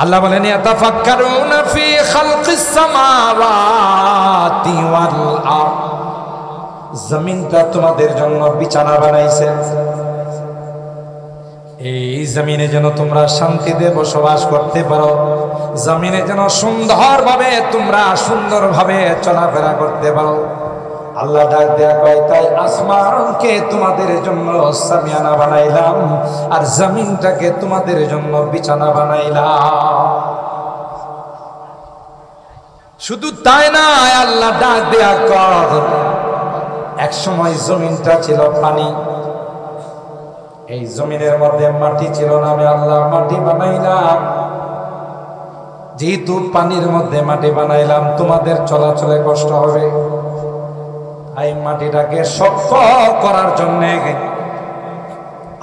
আল্লাহ বলেন ইয়াতাফাক্কারুনা ফি খালকিস সামাওয়াতি ওয়াল আরদ, জমিনটা তোমাদের জন্য বিছানা বানাইছে, এই জমিনে যেন তোমরা শান্তিতে বসবাস করতে পারো, জমিনে যেন সুন্দরভাবে চলাফেরা করতে পারো। আল্লাহ ডাক দেয়া কয় তাই আসমানকে তোমাদের জন্য সামিয়ানা বানাইলাম আর জমিনটাকে তোমাদের জন্য বিছানা বানাইলাম। শুধু তাই না, আল্লাহ ডাক দেয়া কর এক সময় জমিনটা ছিল পানি, এই জমিনের মধ্যে মাটি ছিল না, আমি আল্লাহ মাটি বানাইলাম। যেহেতু পানির মধ্যে মাটি বানাইলাম তোমাদের চলাচলে কষ্ট হবে, এই মাটিটাকে শক্ত করার জন্য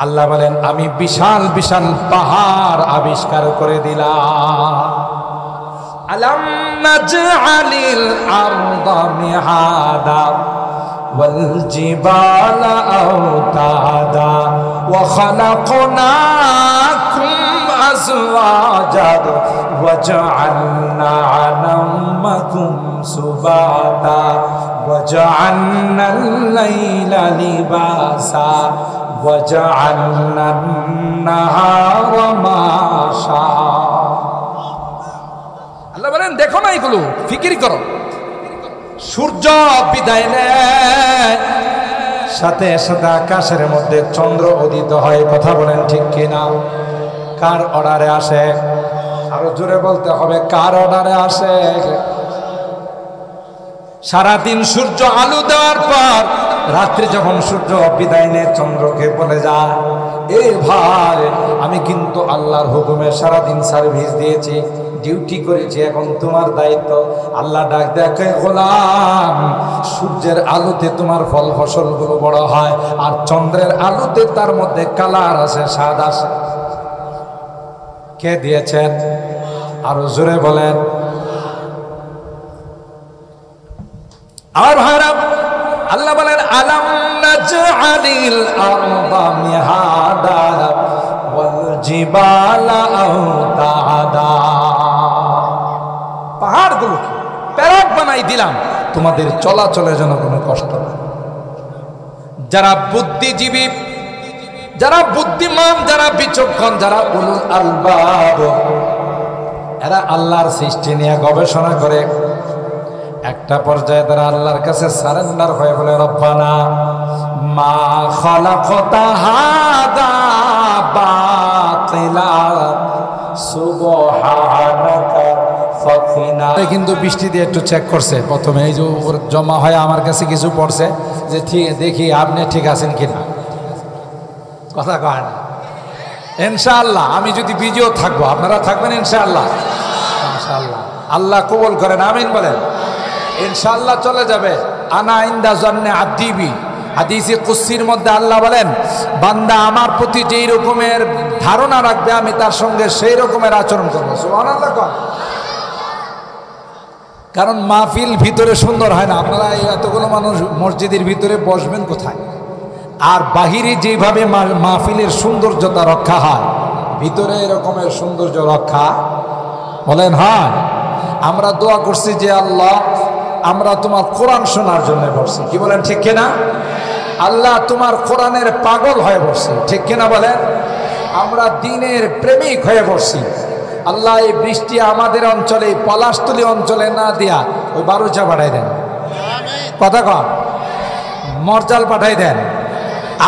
আল্লাহ বলেন আমি বিশাল বিশাল পাহাড় আবিষ্কার করে দিলাম। আলাম নাজআলিল আরদা মিহাদা ওয়াল জিবালা আওতাদা ওয়া খালাকনাকুম আজওয়াজান ওয়া জাআলনা নাওমাকুম সুবাতা ওয়া জাআলনাল লাইলা লিবাসা ওয়া জাআলনান নাহারা মাশা। আল্লাহ বলেন দেখো না, এগুলো ফিকির করো। সূর্য বিদায় নেয়, সাথে সাথে আকাশের মধ্যে চন্দ্র উদিত হয়, কথা বলেন ঠিক কিনা? কার অর্ডারে আসে? আরো জোরে বলতে হবে, কার অর্ডারে আসে? সারাদিন সূর্য আলো দেওয়ার পর রাত্রি যখন সূর্য বিদায় নেয় চন্দ্রকে বলে যায় এ ভাই আমি কিন্তু আল্লাহর হুকুমে সারাদিন সার্ভিস দিয়েছি, ডিউটি করেছি, এখন তোমার দায়িত্ব। আল্লাহ ডাক দেখে গোলাম সূর্যের আলোতে তোমার ফল ফসলগুলো বড় হয় আর চন্দ্রের আলোতে তার মধ্যে কালার আছে, স্বাদ আসে। কে দিয়েছেন? আরো জোরে বলেন। আর ভাইরা আল্লাহ বলেন আলাম নাজআলিল আরদা মিহাদা ওয়াল জিবালা আওতাদা, পাহাড়গুলোকে প্যারাক বানাই দিলাম তোমাদের চলাচলের জন্য কোনো কষ্ট না। যারা বুদ্ধিজীবী, যারা বুদ্ধিমান, যারা বিচক্ষণ, যারা উলুল আলবাব, এরা আল্লাহর সৃষ্টি নিয়ে গবেষণা করে একটা পর্যায়ে তারা আল্লাহর কাছে সারেন্ডার হয়ে বলে রব্বানা মা খালাকতা হাদা বাতিলা সুবহানাকা ফাকিনা। কিন্তু বৃষ্টি দিয়ে একটু চেক করছে প্রথমে, এই যে জমা হয় আমার কাছে কিছু পড়ছে যে ঠিক দেখি আপনি ঠিক আছেন কিনা, কথা কয় না। ইনশাআল্লাহ আমি যদি বিজিও থাকবো আপনারা থাকবেন ইনশাআল্লাহ। ইনশাআল্লাহ আল্লাহ কবুল করেন, আমিন বলেন। ইনশাআল্লাহ চলে যাবে। আনা ইনদা জান্নে আব্দি, হাদিসে কুদসির মধ্যে আল্লাহ বলেন বান্দা আমার প্রতি যেই রকমের ধারণা রাখবে আমি তার সঙ্গে সেই রকমের আচরণ করবো। সুবহানাল্লাহ। কারণ মাহফিল ভিতরে সুন্দর হয় না, আপনারা এতগুলো মানুষ মসজিদের ভিতরে বসবেন কোথায়? আর বাহিরে যেভাবে মাহফিলের সৌন্দর্যতা রক্ষা হয় ভিতরে এরকমের সৌন্দর্য রক্ষা বলেন হয়। আমরা দোয়া করছি যে আল্লাহ আমরা তোমার কোরআন শোনার জন্য বসছি, কি বলেন ঠিক কিনা? আল্লাহ তোমার কোরআনের পাগল হয়ে বসছি, ঠিক কিনা বলেন? আমরা দ্বীনের প্রেমিক হয়ে বসছি। আল্লাহ এই বৃষ্টি আমাদের অঞ্চলে পলাশতলী অঞ্চলে না দিয়া ওই বারুচা পাঠাই দেন, কথা কন, মরজাল পাঠাই দেন,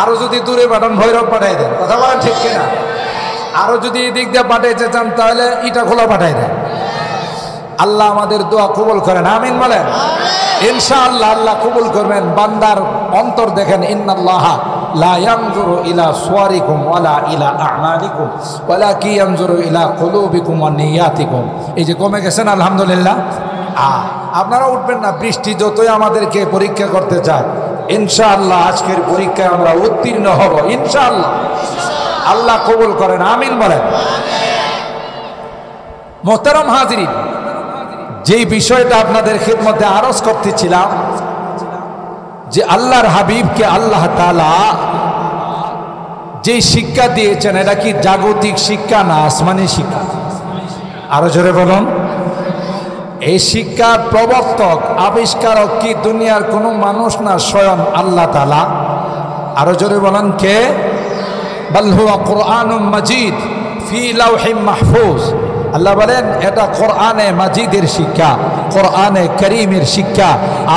আরো যদি দূরে পাঠান ভৈরব পাঠাই দেন, কথা বলেন ঠিক কিনা? আরো যদি এই দিক দিয়ে পাঠাইতে চান তাহলে ইটা খোলা পাঠাই দেন। আল্লাহ আমাদের দোয়া কবুল করেন, আমিন বলেন। ইনশাআল্লাহ আল্লাহ কবুল করবেন। বান্দার অন্তর দেখেন, ইন্নাল্লাহা লা ইয়ানজুরু ইলা সুওয়ারিকুম ওয়ালা ইলা আ'মালিকুম ওয়ালাকিন ইয়ানজুরু ইলা কুলুবিকুম ওয়া নিয়াতিকুম। এই যে কমে গেছেন আলহামদুলিল্লাহ। আপনারা উঠবেন না, বৃষ্টি যতই আমাদেরকে পরীক্ষা করতে চায় ইনশাআল্লাহ আজকের পরীক্ষায় আমরা উত্তীর্ণ হব ইনশাআল্লাহ। আল্লাহ কবুল করেন, আমিন বলেন। মোহতারাম হাজিরিন, যেই বিষয়টা আপনাদের খিদমতে আরজ করতেছিলাম যে আল্লাহর হাবিবকে আল্লাহ তাআলা যেই শিক্ষা দিয়েছেন এটা কি জাগতিক শিক্ষা না আসমানি শিক্ষা? আরো জোরে বলুন। এই শিক্ষার প্রবর্তক আবিষ্কারক কি দুনিয়ার কোনো মানুষ না, স্বয়ং আল্লাহ তাআলা। আরো জোরে বলেন কে? বাল হুয়া কুরআনুম মাজিদ ফি লাওহিম মাহফুজ। আল্লাহ বলেন এটা কোরআনে মাজিদের শিক্ষা, কোরআনে করিমের শিক্ষা,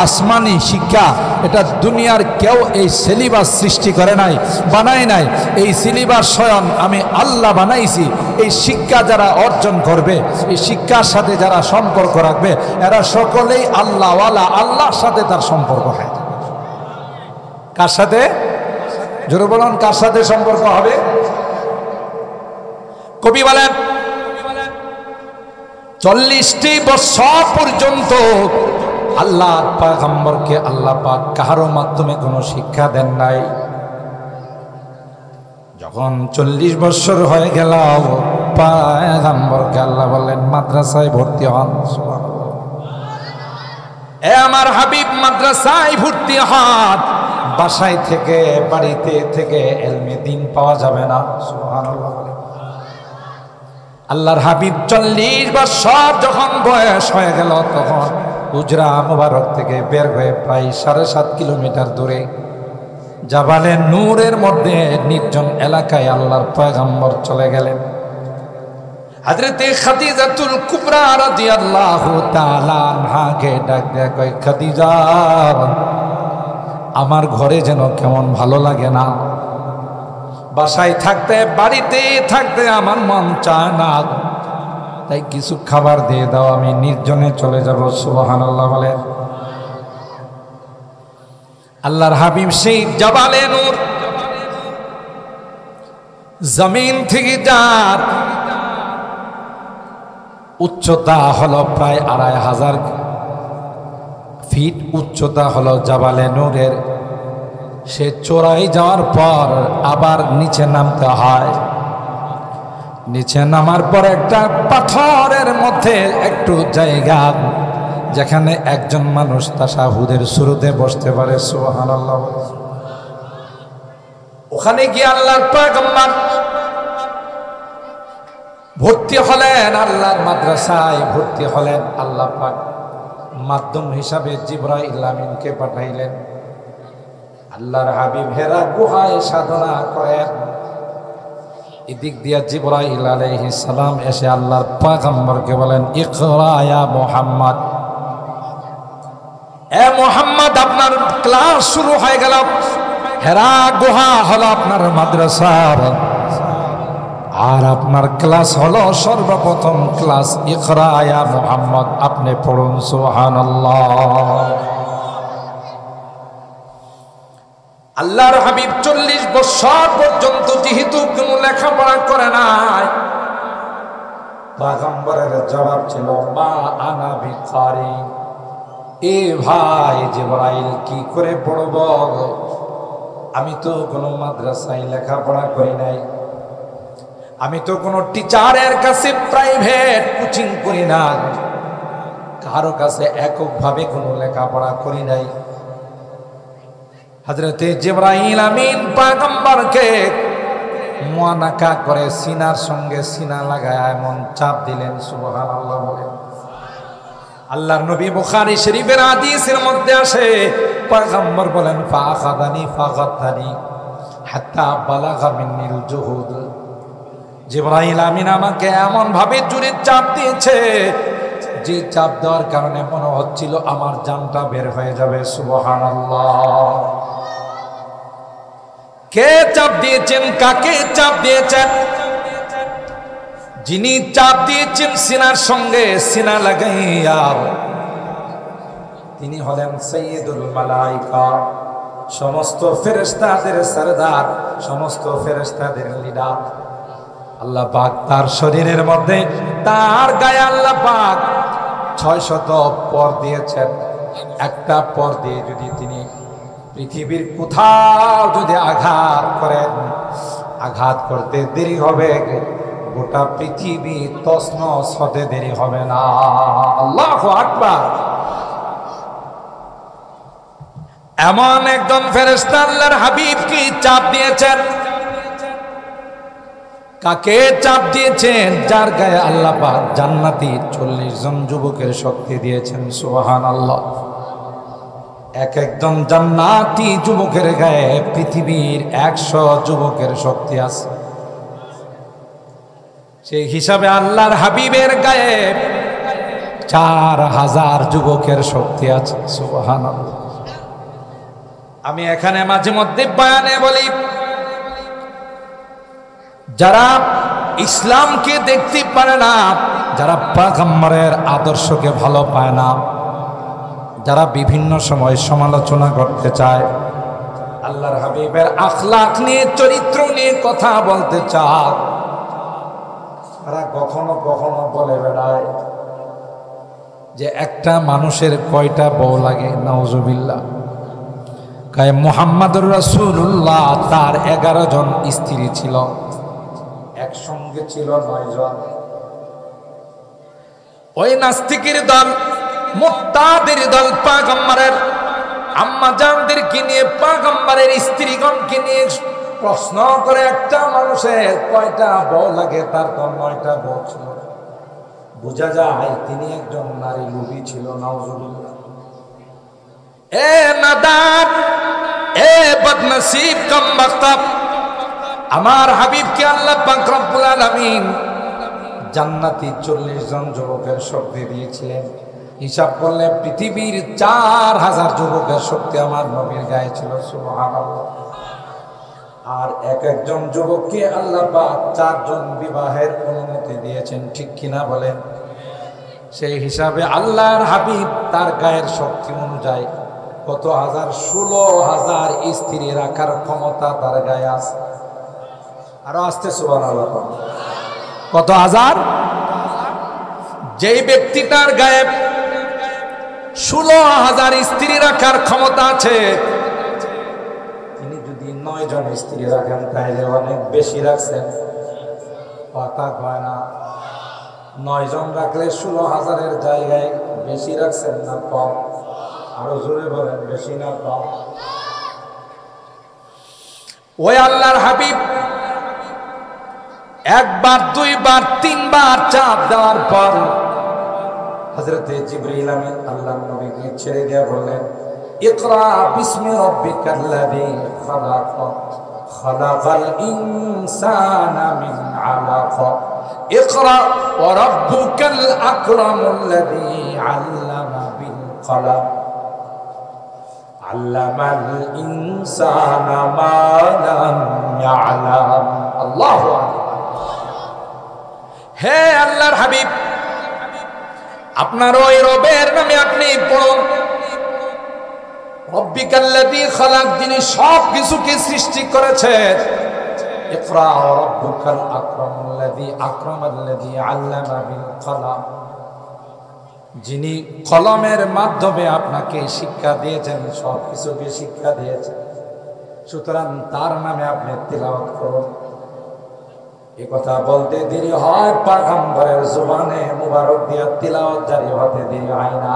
আসমানি শিক্ষা। এটা দুনিয়ার কেউ এই সিলেবাস সৃষ্টি করে নাই, বানায় নাই। এই সিলেবাস স্বয়ং আমি আল্লাহ বানাইছি। এই শিক্ষা যারা অর্জন করবে, এই শিক্ষার সাথে যারা সম্পর্ক রাখবে, এরা সকলেই আল্লাহওয়ালা, আল্লাহর সাথে তার সম্পর্ক হয়। কার সাথে? জোরে বলুন, কার সাথে সম্পর্ক হবে? কবি বলেন 40টি বছর পর্যন্ত আল্লাহর পয়গম্বরকে আল্লাহ পাক কারো মাধ্যমে কোনো শিক্ষা দেন নাই। যখন 40 বছর হয়ে গেল, পয়গম্বরকে আল্লাহ বললেন মাদ্রাসায় ভর্তি হন। সুবহানাল্লাহ। এ আমার হাবিব, মাদ্রাসায় ভর্তি হন। বাসায় থেকে, বাড়িতে থেকে ইলমে দ্বীন পাওয়া যাবে না। সুবহানাল্লাহ। আল্লাহর হাবিব 40 বছর যখন বয়স হয়ে গেল, তখন হুজরা মুবারক থেকে বের হয়ে প্রায় 7.5 কিলোমিটার দূরে জাবালে নূরের মধ্যে নির্জন এলাকায় আল্লাহর পয়গম্বর চলে গেলেন। হযরতে খাদিজাতুল কুবরা রাদিয়াল্লাহু তাআলা আনহাকে ডাক দিয়ে কয়, খাদিজা, আমার ঘরে যেন কেমন ভালো লাগে না। বাসায় থাকতে, বাড়িতে থাকতে আমার মন চায় না, তাই কিছু খাবার দিয়ে দাও, আমি নির্জনে চলে যাব। সুবহানাল্লাহ বলেন। আল্লাহর হাবিব সেই জাবালে নূর জমিন থেকে যার উচ্চতা হলো প্রায় 2500 ফিট উচ্চতা হলো জাবালে নূরের। সে চোরাই যাওয়ার পর আবার নিচে নামতে হয়। নিচে নামার পর একটা পাথরের মধ্যে একটু জায়গা, যেখানে একজন মানুষ তাশাহুদের শুরুতে বসতে পারে। সুবহানাল্লাহ। ওখানে গিয়ে আল্লাহর পয়গম্বর ভর্তি হলেন, আল্লাহর মাদ্রাসায় ভর্তি হলেন। আল্লাহ পাক মাধ্যম হিসাবে জিবরাইল আমিনকে পাঠাইলেন। আল্লাহর হাবিব হেরা গুহায় সাধনা করেন। এদিক দিয়া জিবরাইল আলাইহিস সালাম এসে আল্লাহর পয়গম্বরকে বলেন, ইকরা ইয়া মুহাম্মদ, এ মুহাম্মদ, আপনার ক্লাস শুরু হয়ে গেল। হেরা গুহা হলো আপনার মাদ্রাসা, আর আপনার ক্লাস হলো সর্বপ্রথম ক্লাস। ইকরা ইয়া মুহাম্মদ, আপনি পড়ুন। সুবহানাল্লাহ। আল্লাহর হাবিব 40 বছর পর্যন্ত যেহেতু কোনো লেখাপড়া করে নাই, পয়গম্বরের জবাব ছিল, মা আনা বিকারি। এ ভাই জিবরাইল, কি করে পড়ব? আমি তো কোনো মাদ্রাসায় লেখাপড়া করি নাই, আমি তো কোনো টিচারের কাছে প্রাইভেট কোচিং করি না, কারো কাছে এককভাবে কোনো লেখাপড়া করি নাই। হযরতে জিবরাইল আমিন পয়গম্বরকে মুআনাকা করে সিনার সঙ্গে সিনা লাগায় এমন চাপ দিলেন। সুবহানাল্লাহ বলেন। আল্লাহর নবী বুখারী শরীফের হাদিসের মধ্যে আসে, পয়গম্বর বলেন, ফাখাদানি ফাগাতানি হাত্তা বালাগা মিন্নিল জুহুদ। জিবরাইল আমিন আমাকে এমন ভাবে জোরে চাপ দিয়েছে, যে চাপ দেওয়ার কারণে মনে হচ্ছিল আমার জানটা বের হয়ে যাবে। সুবহানাল্লাহ। কে চাপ দিয়েছেন? কাকে চাপ দিয়েছেন? যিনি চাপ দিয়েছেন সিনার সঙ্গে সিনা লাগাইয়া, তিনি হলেন সাইয়্যিদুল মালায়েকা, সমস্ত ফেরেশতাদের সরদার, সমস্ত ফেরেশতাদের লিডার। আল্লাহ পাক তার শরীরের মধ্যে, তার গায়ে আল্লাহ পাক 600 পর দিয়েছেন। একটা পর দিয়ে যদি তিনি পৃথিবীর কোথাও যদি আঘাত করেন, আঘাত করতে দেরি হবে, গোটা পৃথিবী তছনছ হতে দেরি হবে না। আল্লাহু আকবার। এমন একজন ফেরেশতা আল্লাহর হাবিবকে চাপ দিয়েছেন, কাকে চাপ দিয়েছেন? যার গায়ে আল্লাহ পাক জান্নাতি 40 জন যুবকের শক্তি দিয়েছেন। সুবহানাল্লাহ। এক একজন জান্নাতি যুবকের গায়ে পৃথিবীর 100 যুবকের শক্তি আছে। সেই হিসাবে আল্লাহর হাবিবের গায়ে 4000 যুবকের শক্তি আছে। সুবহানাল্লাহ। আমি এখানে মাঝে মধ্যে বয়ানে বলি, যারা ইসলামকে দেখতে পারে না, যারা পয়গম্বরের আদর্শকে ভালো পায় না, যারা বিভিন্ন সময় সমালোচনা করতে চায়, আল্লাহর হাবিবের আখলাক নিয়ে, চরিত্র নিয়ে কথা বলতে চায়, তারা কখনো কখনো বলে বেড়ায় যে একটা মানুষের কয়টা বউ লাগে। নাউজুবিল্লাহ। কায়ে মুহাম্মাদুর রাসূলুল্লাহ তার 11 জন স্ত্রী ছিল, একসঙ্গে ছিল 9 জন। ওই নাস্তিকের দল, মুরতাদের দল পয়গম্বরের আম্মা জানদেরকে নিয়ে, পয়গম্বরের স্ত্রীগণকে নিয়ে প্রশ্ন করে একটা মানুষের কয়টা বউ লাগে, তার তো 9টা বউ ছিল। বোঝা যায় তিনি একজন নারী লোভী ছিল। নাউজুবিল্লাহ। এ নাদাব, এ বদনসিব, কমবখত, আমার হাবিবকে আল্লাহ পাক রব্বুল আলামিন জান্নাতি 40 জন যুবকের শক্তি দিয়েছিলেন। হিসাব করলে পৃথিবীর 4000 যুবকের শক্তি আমার নবীর গায়ে ছিল। সুবহানাল্লাহ। আর এক একজন যুবককে আল্লাহ পাক 4 জন বিবাহের অনুমতি দিয়েছেন। ঠিক কিনা বলেন? সেই হিসাবে আল্লাহর হাবিব তার গায়ের শক্তি অনুযায়ী কত হাজার? 16,000 স্ত্রী রাখার ক্ষমতা তার গায়ে আছে। আরো আসতে সুবহানাল্লাহ। কত হাজার? যেই ব্যক্তিটার গায়ে 16,000 স্ত্রী রাখার ক্ষমতা আছে, তিনি যদি 9 জন স্ত্রী রাখেন তাহলে অনেক বেশি রাখছেন। কথা কয় না? 9 জন রাখলে 16,000-এর জায়গায় বেশি রাখছেন না কম? আরো জোরে বলেন, বেশি না কম? ওই আল্লাহর হাবিব একবার, দুইবার, তিনবার চাপ দেওয়ার পর হযরতে জিবরিল আমিন আল্লাহর নবীকে ছেড়ে দিয়ে বললেন, ইকরা বিসমি রাব্বিকাল্লাযী খালাক, খালাকাল ইনসানা মিন আলাক, ইকরা ওয়া রাব্বুকাল আকরামুল্লাযী আল্লামা বিল কলম, আল্লামাল ইনসানা মা লাম ইয়ালাম। আল্লাহু আকবার। হে আল্লাহর হাবিব, আপনার ওই রবের নামে আপনি পড়ুন। রব্বিকাল্লাযী খালাক, যিনি সব কিছুকে সৃষ্টি করেছেন। ইকরা ওয়া রাব্বুকাল আকরামুল্লাযী আকরামাল্লাযী আল্লামা বিল কলম, যিনি কলমের মাধ্যমে আপনাকে শিক্ষা দিয়েছেন, সব কিছুকে শিক্ষা দিয়েছেন। সুতরাং তার নামে আপনি তিলাওয়াত করুন। এই কথা বলতে দেরি হয়, পয়গম্বরের জবানে মুবারক দিয়া তিলাওয়াত জারি হতে দেরি হয় না।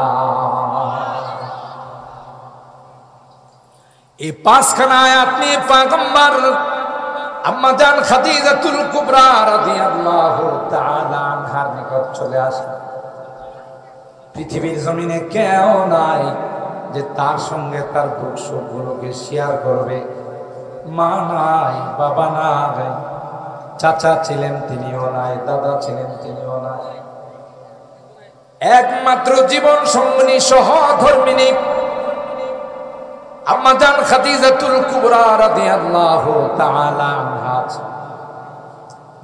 এই 5খানা আয়াত নিয়ে পয়গম্বর আম্মা জান খাদিজাতুল কুবরা রাদিয়াল্লাহু তাআলা আনহার নিকট চলে আসেন। পৃথিবীর জমিনে কেউ নাই যে তার সঙ্গে তার দুঃখ সুখগুলোকে শেয়ার করবে। মা নাই, বাবা নাই, চাচা ছিলেন তিনিও নাই, দাদা ছিলেন তিনিও নাই। একমাত্র জীবন সঙ্গিনী সহধর্মিনী আম্মা জান খাদিজাতুল কুবরা রাদিয়াল্লাহু তাআলা আনহা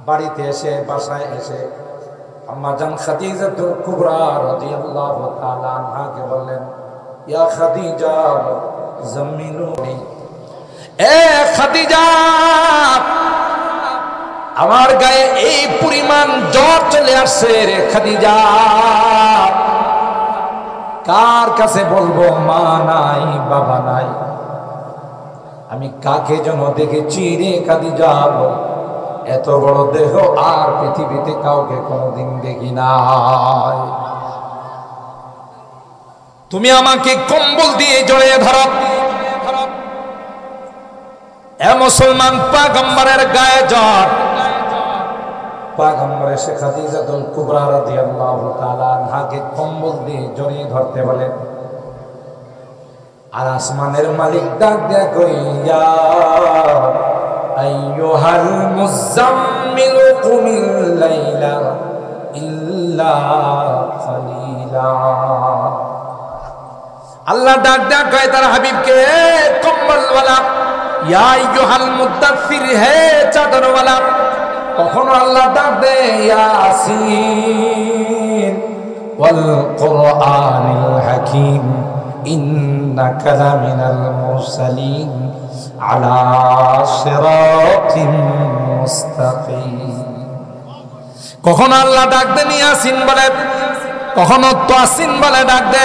বাড়িতে এসে, বাসায় এসে আম্মা জান খাদিজাতুল কুবরা রাদিয়াল্লাহু তাআলা আনহাকে বললেন, ইয়া খাদিজা জাম্মিলুনি, এ খাদিজা, আমার গায়ে এই পরিমাণ জ্বর চলে আসছে রে খাদিজা, কার কাছে বলবো? মা নাই, বাবা নাই, আমি কাকে যেন দেখেছি রে খাদিজা, এত বড় দেহ আর পৃথিবীতে কাউকে কোনোদিন দেখি নাই। তুমি আমাকে কম্বল দিয়ে জড়িয়ে ধরো। এ মুসলমান পয়গম্বরের গায়ে জ্বর, পয়গম্বর এসে খাদিজাতুল কুবরা রাদিয়াল্লাহু তাআলা আনহাকে কম্বল দিয়ে জড়িয়ে ধরতে বলেন। আর আসমানের মালিক ডাক দেয়া কই, ইয়া আইয়ুহাল মুযাম্মিল কুমিল লাইলা ইল্লা কালিলা। আল্লাহ ডাক দেয়া কয় তার হাবিবকে, কম্বলওয়ালা, ইয়া আইয়ুহাল মুদাথ্থির, হে চাদরওয়ালা। কখনো আল্লাহ ডাক দে ইয়াসিন ওয়াল কুরআনিল হাকীম ইন্নাকা লামিনাল মুরসালিন আলা সিরাতিন মুস্তাকিম। কখনো আল্লাহ ডাক দেন ইয়াসিন বলে, কখনো তাসিন বলে ডাক দে,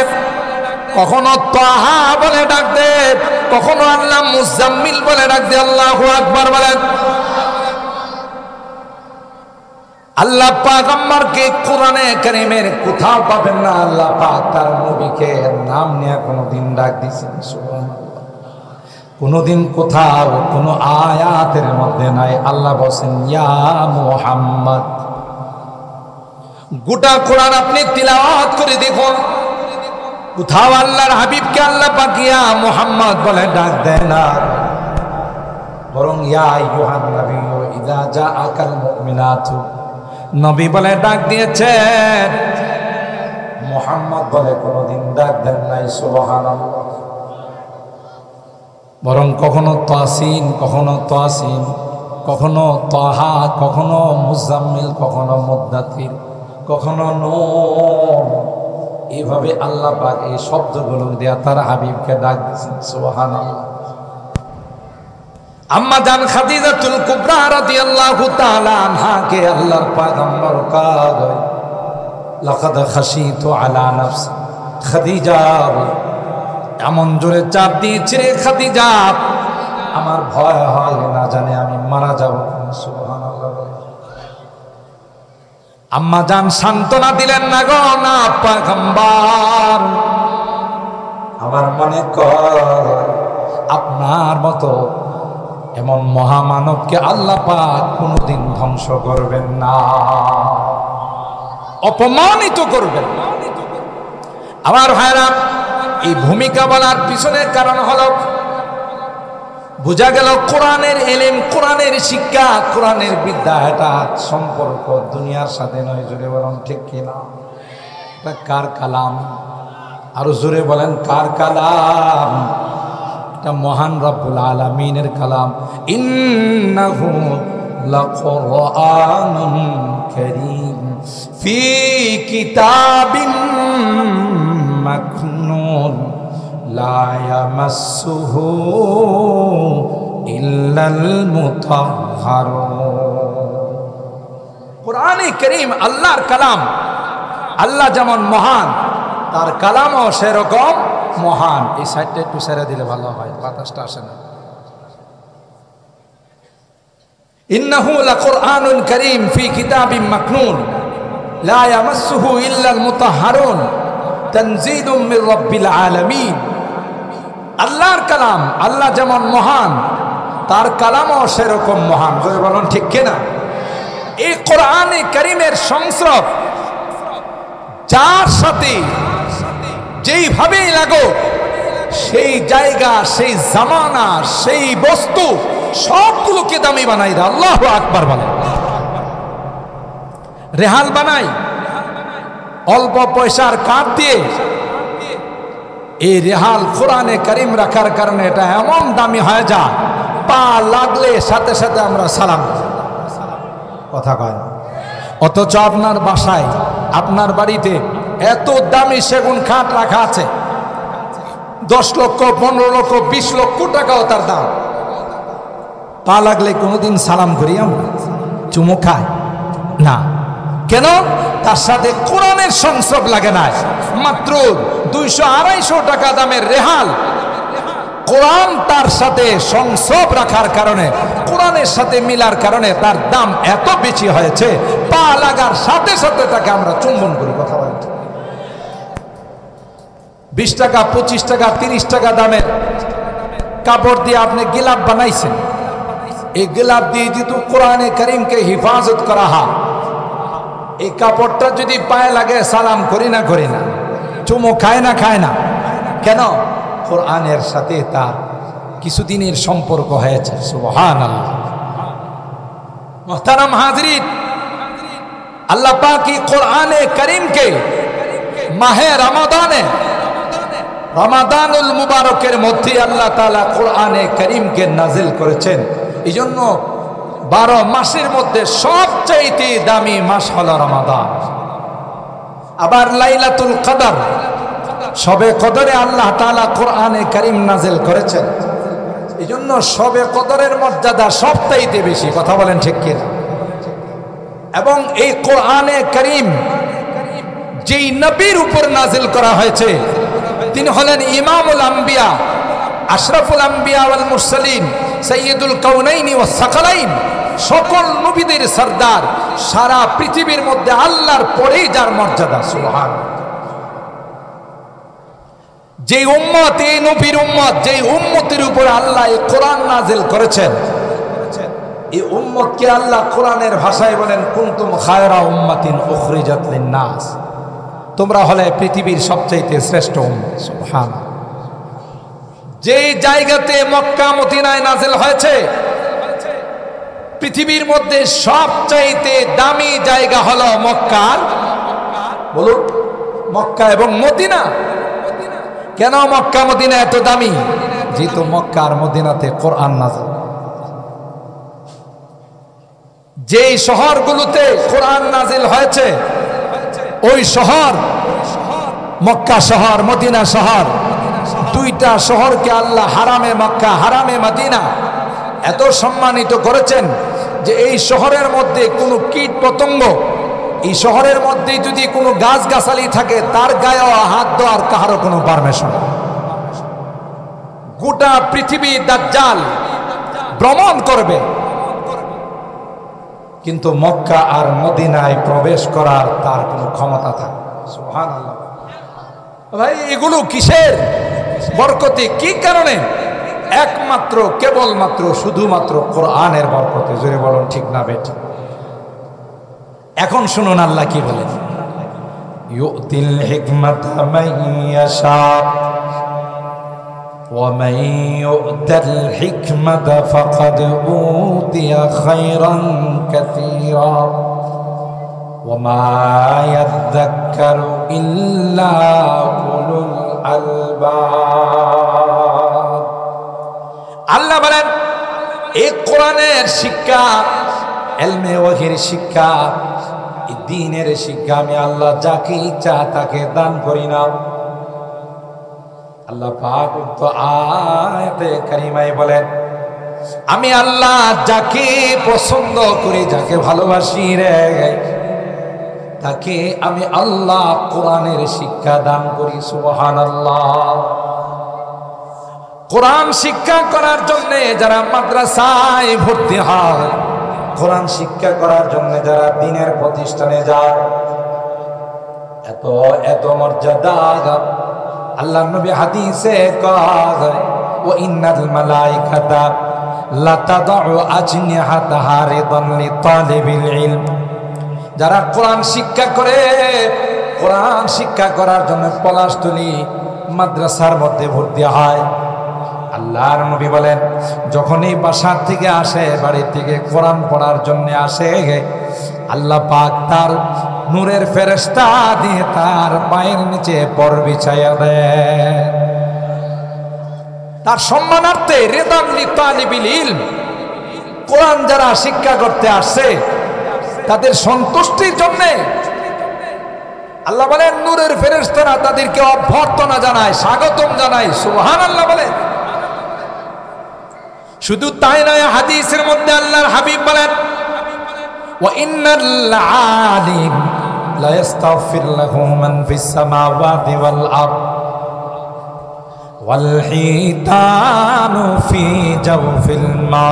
কখনো তাহা বলে ডাক দে, কখনো আল্লাহ মুজাম্মিল বলে ডাক দে। আল্লাহু আকবার বলেন। আল্লাহ পাক আমারকে কোরআনে কারীমের কোথাও পাবেন না আল্লাহ পাক তার নবীকে নাম নিয়ে কোনোদিন ডাক দিয়েছেন। সুবহানাল্লাহ। কোনোদিন কোথাও কোনো আয়াতের মধ্যে নাই আল্লাহ বলেন ইয়া মুহাম্মদ। গোটা কোরআন আপনি তিলাওয়াত করে দেখুন, কোথাও আল্লাহর হাবিবকে আল্লাহ পাক ইয়া মুহাম্মদ বলে ডাক দেয় না, বরং ইয়া আইয়ুহান নাবিয়্যু ইযা জাআকাল মুমিনাতু নবী বলে ডাক দিয়েছেন, মুহাম্মদ বলে কোনোদিন ডাক দেন নাই। সুবহানাল্লাহ। বরং কখনো তাসিন, কখনো তাসিন, কখনো তাহা, কখনো মুজাম্মিল, কখনো মুদ্দাথির, কখনো নূন, এইভাবে আল্লাহ পাক এই শব্দগুলো দিয়া তার হাবিবকে ডাক দিয়েছেন। সুবহানাল্লাহ। আম্মা জান খাদিজাতুল কুবরা রাদিয়াল্লাহু তাআলা আনহাকে আল্লাহর পয়গম্বর কায় লাকাদ খাশিতু আলা নাফসি, খাদিজা এমন জোরে চাপ দিয়েছে রে খাদিজা, আমার ভয় হয় না জানে আমি মারা যাব। সুবহানাল্লাহ। আম্মা জান সান্ত্বনা দিলেন, না গো না পয়গম্বর, আমার মনে কর আপনার মতো এমন মহামানবকে আল্লাহ পাক কোনোদিন ধ্বংস করবেন না, অপমানিত করবেন। আমার ভাইরা, এই ভূমিকা বলার পিছনের কারণ হলো বোঝা গেল কোরআনের ইলম, কোরআনের শিক্ষা, কোরআনের বিদ্যা এটা সম্পর্ক দুনিয়ার সাথে নয়। জোরে বলেন ঠিক কিনা? এটা কার কালাম? আরো জোরে বলেন কার কালাম? এটা মহান রব্বুল আলামিনের কালাম। ইন্নাহু লাকুরআনুন কারীম ফি কিতাবিন মাকনুন লা ইয়ামাসসুহু ইল্লাল মুতাহহারুন। কোরআনে কারীম আল্লাহর কালাম। আল্লাহ যেমন মহান, তার কালামও সেরকম মহান। এই সাইডটা একটু ছেড়ে দিলে ভালো হয়, বাতাসটা আসে না। ইন্নাহু লাকুরআনুন কারীম ফি কিতাবিন মাকনুন লা ইয়ামাসসুহু ইল্লাল মুতাহহারুন তানজিলুম মির রাব্বিল আলামিন। আল্লাহর কালাম, আল্লাহ যেমন মহান, তার কালামও সেরকম মহান। জোরে বলুন ঠিক কিনা? এই কোরআনে কারীমের সংস্রব যার সাথে যেইভাবেই লাগো, সেই জায়গা, সেই জামানা, সেই বস্তু সবগুলোকে দামি বানাই দেয়। আল্লাহু আকবার বলেন। রেহাল বানাই অল্প পয়সার কাঠ দিয়ে, এই রেহাল কোরআনে কারীম রাখার কারণে এটা এমন দামি হয়ে যায়, পা লাগলে সাথে সাথে আমরা সালাম কথা কয়। অথচ আপনার বাসায়, আপনার বাড়িতে এত দামি সেগুন কাঠ রাখা আছে, 10 লক্ষ, 15 লক্ষ, 20 লক্ষ টাকাও তার দাম। পা লাগলে কোনোদিন সালাম করি আমরা? চুমু খাই না। কেন? তার সাথে কোরআনের সংস্রব লাগে না। মাত্র 200-250 টাকা দামের রেহাল, কোরআন তার সাথে সংস্রব রাখার কারণে, কোরআনের সাথে মিলার কারণে তার দাম এত বেশি হয়েছে, পা লাগার সাথে সাথে তাকে আমরা চুম্বন করি। কথা বলছি 20 টাকা, 25 টাকা, 30 টাকা দামের কাপড় দিয়ে আপনি গিলাপ বানাইছেন। এই গিলাপ দিয়ে যেহেতু কোরআনে কারীমকে হিফাজত করা হয়, এই কাপড়টা যদি পায়ে লাগে সালাম করি না চুমো খায় না কেন? কোরআনের সাথে তার কিছুদিনের সম্পর্ক হয়েছে। সুবহানাল্লাহ। মুহতারাম হাজরিন, আল্লাহ পাক এই কোরআনে কারীমকে মাহে রমাদানুল মুবারকের মধ্যে আল্লাহ তাআলা কোরআনে কারীমকে নাজিল করেছেন। এই জন্য 12 মাসের মধ্যে সবচাইতে দামি মাস হলো রমাদান। আবার লাইলাতুল কদর, শবে কদরে আল্লাহ তাআলা কোরআনে কারীম নাজিল করেছেন। এই জন্য শবে কদরের মর্যাদা সবচাইতে বেশি। কথা বলেন ঠিক কিনা? এবং এই কোরআনে কারীম যেই নবীর উপর নাজিল করা হয়েছে তিনি হলেন ইমামুল আম্বিয়া, আশরাফুল আম্বিয়া ওয়াল মুরসালিন, সাইয়্যিদুল কাউনাইনি ওয়াস সাকালাইন, সকল নবীদের সরদার। সারা পৃথিবীর মধ্যে আল্লাহর পরেই যার মর্যাদা। সুবহানাল্লাহ। যে উম্মত, এই নবীর উম্মত, যে উম্মতের উপর আল্লাহ এই কোরআন নাজিল করেছেন, এই উম্মতকে আল্লাহ কোরআনের ভাষায় বলেন কুনতুম খায়রা উম্মাতিন উখরিজাত লিন-নাস, তোমরা হলে পৃথিবীর সবচাইতে শ্রেষ্ঠ উম্মত। সুবহানাল্লাহ। যেই জায়গাতে মক্কা মদিনায় নাজিল হয়েছে, পৃথিবীর মধ্যে সবচাইতে দামি জায়গা হলো মক্কার, বলুন, মক্কা এবং মদিনা। কেন মক্কা মদিনা এত দামি? যেহেতু মক্কা আর মদিনাতে কোরআন নাজিল। যেই শহরগুলোতে কোরআন নাজিল হয়েছে, ওই শহর, মক্কা শহর, মদিনা শহর, দুইটা শহরকে আল্লাহ হারামে মক্কা, হারামে মদিনা এত সম্মানিত করেছেন যে এই শহরের মধ্যে কোনো কীট পতঙ্গ, এই শহরের মধ্যে যদি কোনো গাছগাছালি থাকে তার গায়ে হাত দেওয়ার কারো কোনো পারমিশন। গোটা পৃথিবী দাজ্জাল ভ্রমণ করবে, কিন্তু মক্কা আর মদিনায় প্রবেশ করার তার কোনো ক্ষমতা থাকে। সুবহানাল্লাহ। ভাই, এগুলো কিসের বরকতে? কি কারণে? একমাত্র কেবলমাত্র শুধুমাত্র কোরআনের বরকতে। জোরে বলুন ঠিক না বেঠিক? এখন শুনুন আল্লাহ কি বলেন, ইউতিল হিকমাতা মান ইয়াশা ওয়া মান ইউতাল হিকমাতা ফাকাদ উতিয়া খায়রান কাসীরা ওয়া মা ইয়াযাক্কারু ইল্লা উলুল আলবাব। আল্লাহ বলেন এই কোরআনের শিক্ষা, ইলমে ওয়াহির শিক্ষা, দ্বীনের শিক্ষা আমি আল্লাহ যাকে ইচ্ছা তাকে দান করি না। আল্লাহ পাক তো আয়াতে কারিমায় বলেন, আমি আল্লাহ যাকে পছন্দ করি, যাকে ভালোবাসি রে, তাকে আমি আল্লাহ কোরআনের শিক্ষা দান করি। সুবহানাল্লাহ। কোরআন শিক্ষা করার জন্য যারা মাদ্রাসায় ভর্তি হয়, কোরআন শিক্ষা করার জন্য যারা দ্বীনের প্রতিষ্ঠানে যায়, এত এত মর্যাদা। আল্লাহ নবী হাদিসে কয়, ওয়া ইন্নাল মালাইকাতা লা তাদউ আজনিহাতাহা রিদান লিতালিবিল ইলম। যারা কোরআন শিক্ষা করে, কোরআন শিক্ষা করার জন্য পলাশতলী মাদ্রাসার মধ্যে ভর্তি হয়, আল্লাহর নবী বলেন যখনই বাসার থেকে আসে, বাড়ি থেকে কোরআন পড়ার জন্য আসে, আল্লাহ পাক তার নূরের ফেরেশতা দিয়ে তার পায়ের নিচে পর বিছাইয়া দেন, তার সম্মানার্থে। রিদান লিতালিবিল ইলম, কোরআন যারা শিক্ষা করতে আসছে তাদের সন্তুষ্টির জন্য আল্লাহ বলেন নূরের ফেরেশতারা তাদেরকে অভ্যর্থনা জানায়, স্বাগতম জানায়। সুবহানাল্লাহ বলেন। শুধু তাই নয়, হাদিসের মধ্যে আল্লাহর হাবিব বলেন, ওয়া ইন্নাল আলিম লা ইস্তাগফির লাহু মান ফিস সামাওয়াতি ওয়াল আরদ ওয়াল হিতানু ফি জাওফিল মা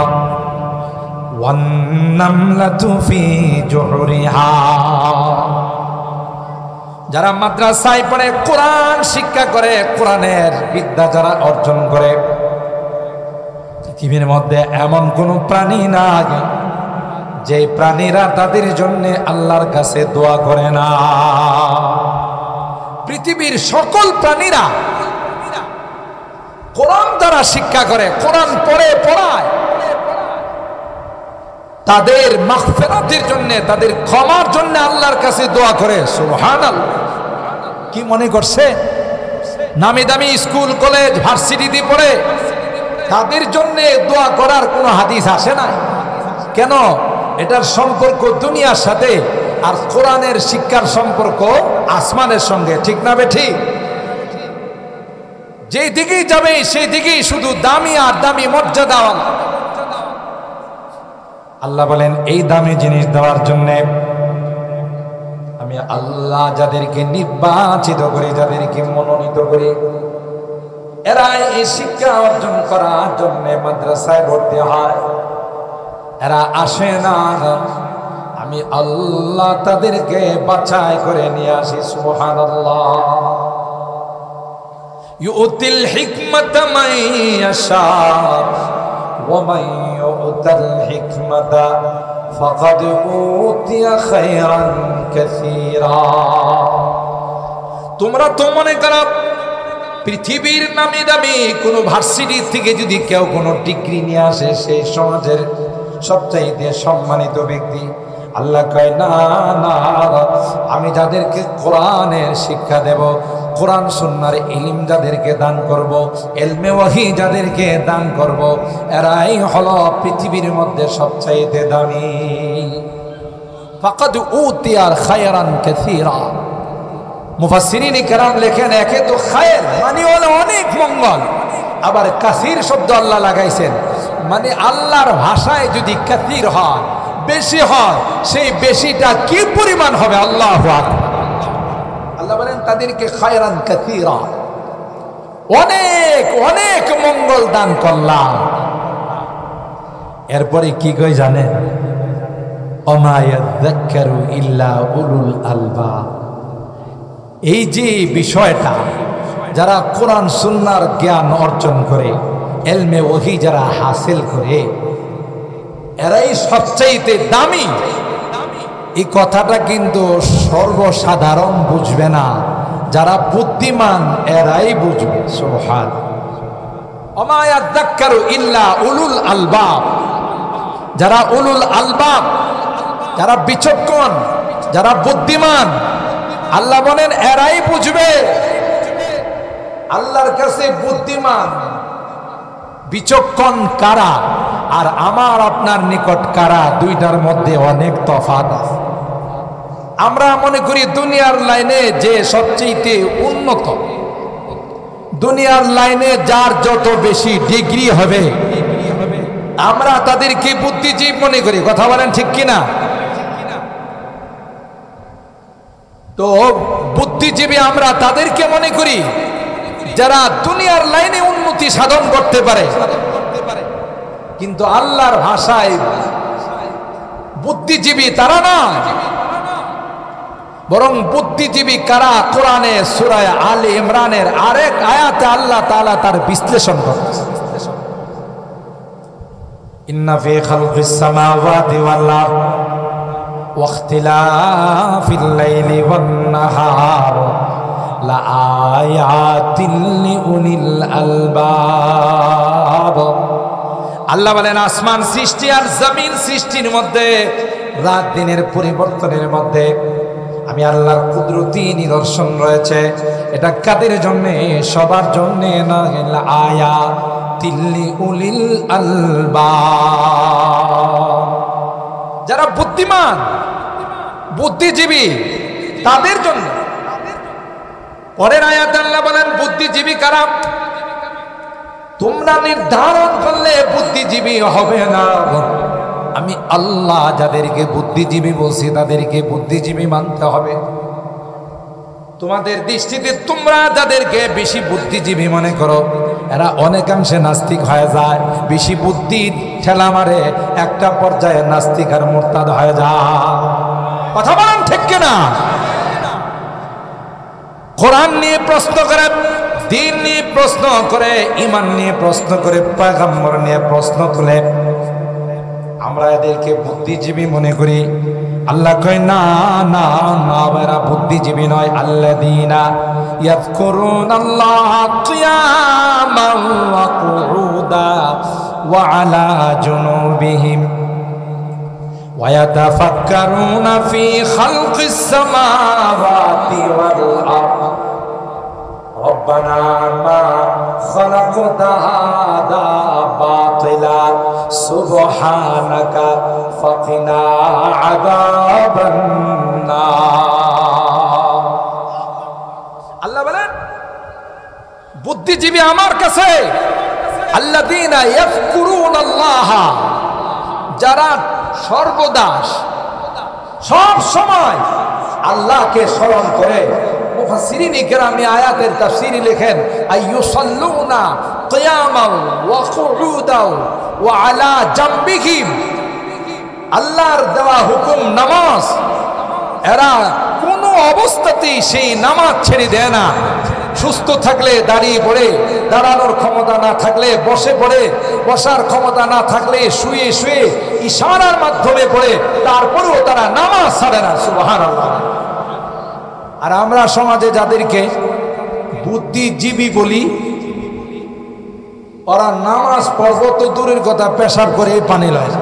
ওয়ান নামলাতু ফি জুহরিহা। যারা মাদ্রাসায় পড়ে, কোরআন শিক্ষা করে, কোরআনের বিদ্যা যারা অর্জন করে, পৃথিবীর মধ্যে এমন কোন প্রাণী নাই যে প্রাণীরা তাদের জন্য আল্লাহর কাছে দোয়া করে না। পৃথিবীর সকল প্রাণীরা কোরআন দ্বারা শিক্ষা করে, কোরআন পড়ে পড়ায়, তাদের মাগফিরাতের জন্য, তাদের ক্ষমার জন্য আল্লাহর কাছে দোয়া করে। সুবহানাল্লাহ। কি মনে করছে নামি দামি স্কুল কলেজ ভার্সিটিতে পড়ে তাদের জন্য দোয়া করার কোনো হাদিস আসে না? কেন? এটার সম্পর্ক দুনিয়ার সাথে, আর কোরআনের শিক্ষার সম্পর্ক আসমানের সঙ্গে। ঠিক না বেঠিক? যেই দিকেই যাবে সেই দিকেই শুধু দামি আর দামি মর্যাদা। আল্লাহ বলেন এই দামি জিনিস দেওয়ার জন্য আমি আল্লাহ যাদেরকে নির্বাচিত করি, যাদেরকে মনোনীত করি, এরা এই শিক্ষা অর্জন করার জন্য মাদ্রাসায় ভর্তি হয়। এরা আসে না, আমি আল্লাহ তাদেরকে বাছাই করে নিয়ে আসি। সুবহানাল্লাহ। ইউতিল হিকমাতা মান ইয়াশা ওয়া মান ইউতাল হিকমাতা ফাকাদ উতিয়া খায়রান কাসীরা। তোমরা তো মনে করো পৃথিবীর নামি দামি কোনো ভার্সিটি থেকে যদি কেউ কোনো ডিগ্রি নিয়ে আসে সেই সমাজের সবচাইতে সম্মানিত ব্যক্তি। আল্লাহ কয় না না, আমি যাদেরকে কোরআনের শিক্ষা দেব, কোরআন সুন্নাহর ইলম যাদেরকে দান করব, ইলমে ওয়াহি যাদেরকে দান করব, এরাই হলো পৃথিবীর মধ্যে সবচাইতে দামি। ফাকাদ উতিয়া খায়রান কাসীরা। মুফাসসিরিন কেরাম লেখেন, একে তো খায়ের মানে হলো অনেক মঙ্গল, আবার কাসীর শব্দ আল্লাহ লাগাইছেন, মানে আল্লাহর ভাষায় যদি কাসীর হয়, বেশি হয়, সেই বেশিটা কি পরিমাণ হবে? আল্লাহু আকবার। আল্লাহ বলেন তাদেরকে খায়রান কাসীরা, অনেক অনেক মঙ্গল দান করলাম। এরপরে কি কই জানেন? ওমা ইয়াযাক্কারু ইল্লা উলুল আলবাব। এই যে বিষয়টা, যারা কোরআন সুন্নাহর জ্ঞান অর্জন করে, ইলমে ওয়াহি যারা হাসিল করে, এরাই সবচাইতে দামি। এই কথাটা কিন্তু সর্বসাধারণ বুঝবে না, যারা বুদ্ধিমান এরাই বুঝবে। সুবহান। ওমা ইয়াযাক্কারু ইল্লা উলুল আলবাব। যারা উলুল আলবাব, যারা বিচক্ষণ, যারা বুদ্ধিমান, আল্লাহ বলেন এরাই বুঝবে। আল্লাহর কাছে বুদ্ধিমান বিচক্ষণ কারা আর আমার আপনার নিকট কারা, দুইটার মধ্যে অনেক তফাৎ আছে। আমরা মনে করি দুনিয়ার লাইনে যে সবচেয়ে উন্নত, দুনিয়ার লাইনে যার যত বেশি ডিগ্রি হবে আমরা তাদেরকে বুদ্ধিজীব মনে করি। কথা বলেন ঠিক কিনা? তো বুদ্ধিজীবী আমরা তাদেরকে মনে করি যারা দুনিয়ার লাইনে উন্নতি সাধন করতে পারে, কিন্তু আল্লাহর ভাষায় বুদ্ধিজীবী তারা না, বরং বুদ্ধিজীবী কারা? কোরআনে সূরা আলে ইমরানের আরেক আয়াতে আল্লাহ তাআলা তার বিশ্লেষণ করেছেন। ইন্না ফি খালকিস সামাওয়াতি ওয়াল আরদ ওয়া ইখতিলাফিল লাইলি ওয়ান নাহার লাআয়াতিন লিউলিল আলবাব। আল্লাহ বলেন আসমান সৃষ্টি আর জমিন সৃষ্টির মধ্যে, রাত দিনের পরিবর্তনের মধ্যে আমি আল্লাহর কুদরতি নিদর্শন রয়েছে। এটা কাদের জন্য? সবার জন্য না। আয়াতিল লিউলিল আলবাব। যারা বুদ্ধিমান, বুদ্ধিজীবী, তাদের জন্য। পরের আয়াত আল্লাহ বলেন বুদ্ধিজীবী কারা? তোমরা নির্ধারণ করলে বুদ্ধিজীবী হবে না। আমি আল্লাহ যাদেরকে বুদ্ধিজীবী বলছি তাদেরকে বুদ্ধিজীবী মানতে হবে। তোমাদের দৃষ্টিতে তোমরা যাদেরকে বেশি বুদ্ধিজীবী মনে করো, এরা অনেকাংশে নাস্তিক হয়ে যায়। বেশি বুদ্ধির ঠেলা মারে একটা পর্যায়ে নাস্তিক আর মুরতাদ হয়ে যায়। কথা বলেন ঠিক কিনা? কোরআন নিয়ে প্রশ্ন করে, দ্বীন নিয়ে প্রশ্ন করে, ঈমান নিয়ে প্রশ্ন করে, পয়গম্বর নিয়ে প্রশ্ন তুলে আমরা এদেরকে বুদ্ধিজীবী মনে করি। আল্লাহ কয় না না না, এরা বুদ্ধিজীবী নয়। আল্লাযীনা ইয়াযকুরুনাল্লাহা কিয়ামান ওয়া কুউদা ওয়া আলা জুনুবিহিম ওয়া ইয়াতাফাক্কারুনা ফি খালকিস সামাওয়াতি ওয়াল আরদ রব্বানা মা খালাকতা হাদা বাতিলা সুবহানাকা ফাকিনা আযাবান নার। আল্লাহ বলেন বুদ্ধিজীবী আমার কাছে, আল্লাযীনা ইয়াযকুরুনাল্লাহ, যারা সর্বদা সব সময় আল্লাহকে স্মরণ করে। মুফাসসিরিন ইকরামি আয়াতের তাফসীরে লেখেন আইয়ুসাল্লুনা কিয়ামান ওয়া কুউদাও ওয়া আলা জামবিহিম, আল্লাহর দেওয়া হুকুম নামাজ, এরা কোনো অবস্থাতেই সেই নামাজ ছেড়ে দেয় না। সুস্থ থাকলে দাঁড়িয়ে পড়ে, দাঁড়ানোর ক্ষমতা না থাকলে বসে পড়ে, বসার ক্ষমতা না থাকলে শুয়ে শুয়ে ইশারার মাধ্যমে পড়ে, তারপরেও তারা নামাজ ছাড়ে না। সুবহানাল্লাহ। আর আমরা সমাজে যাদেরকে বুদ্ধিজীবী বলি, ওরা নামাজ পড়ব তো দূরের কথা, পেশাব করে পানি লয়।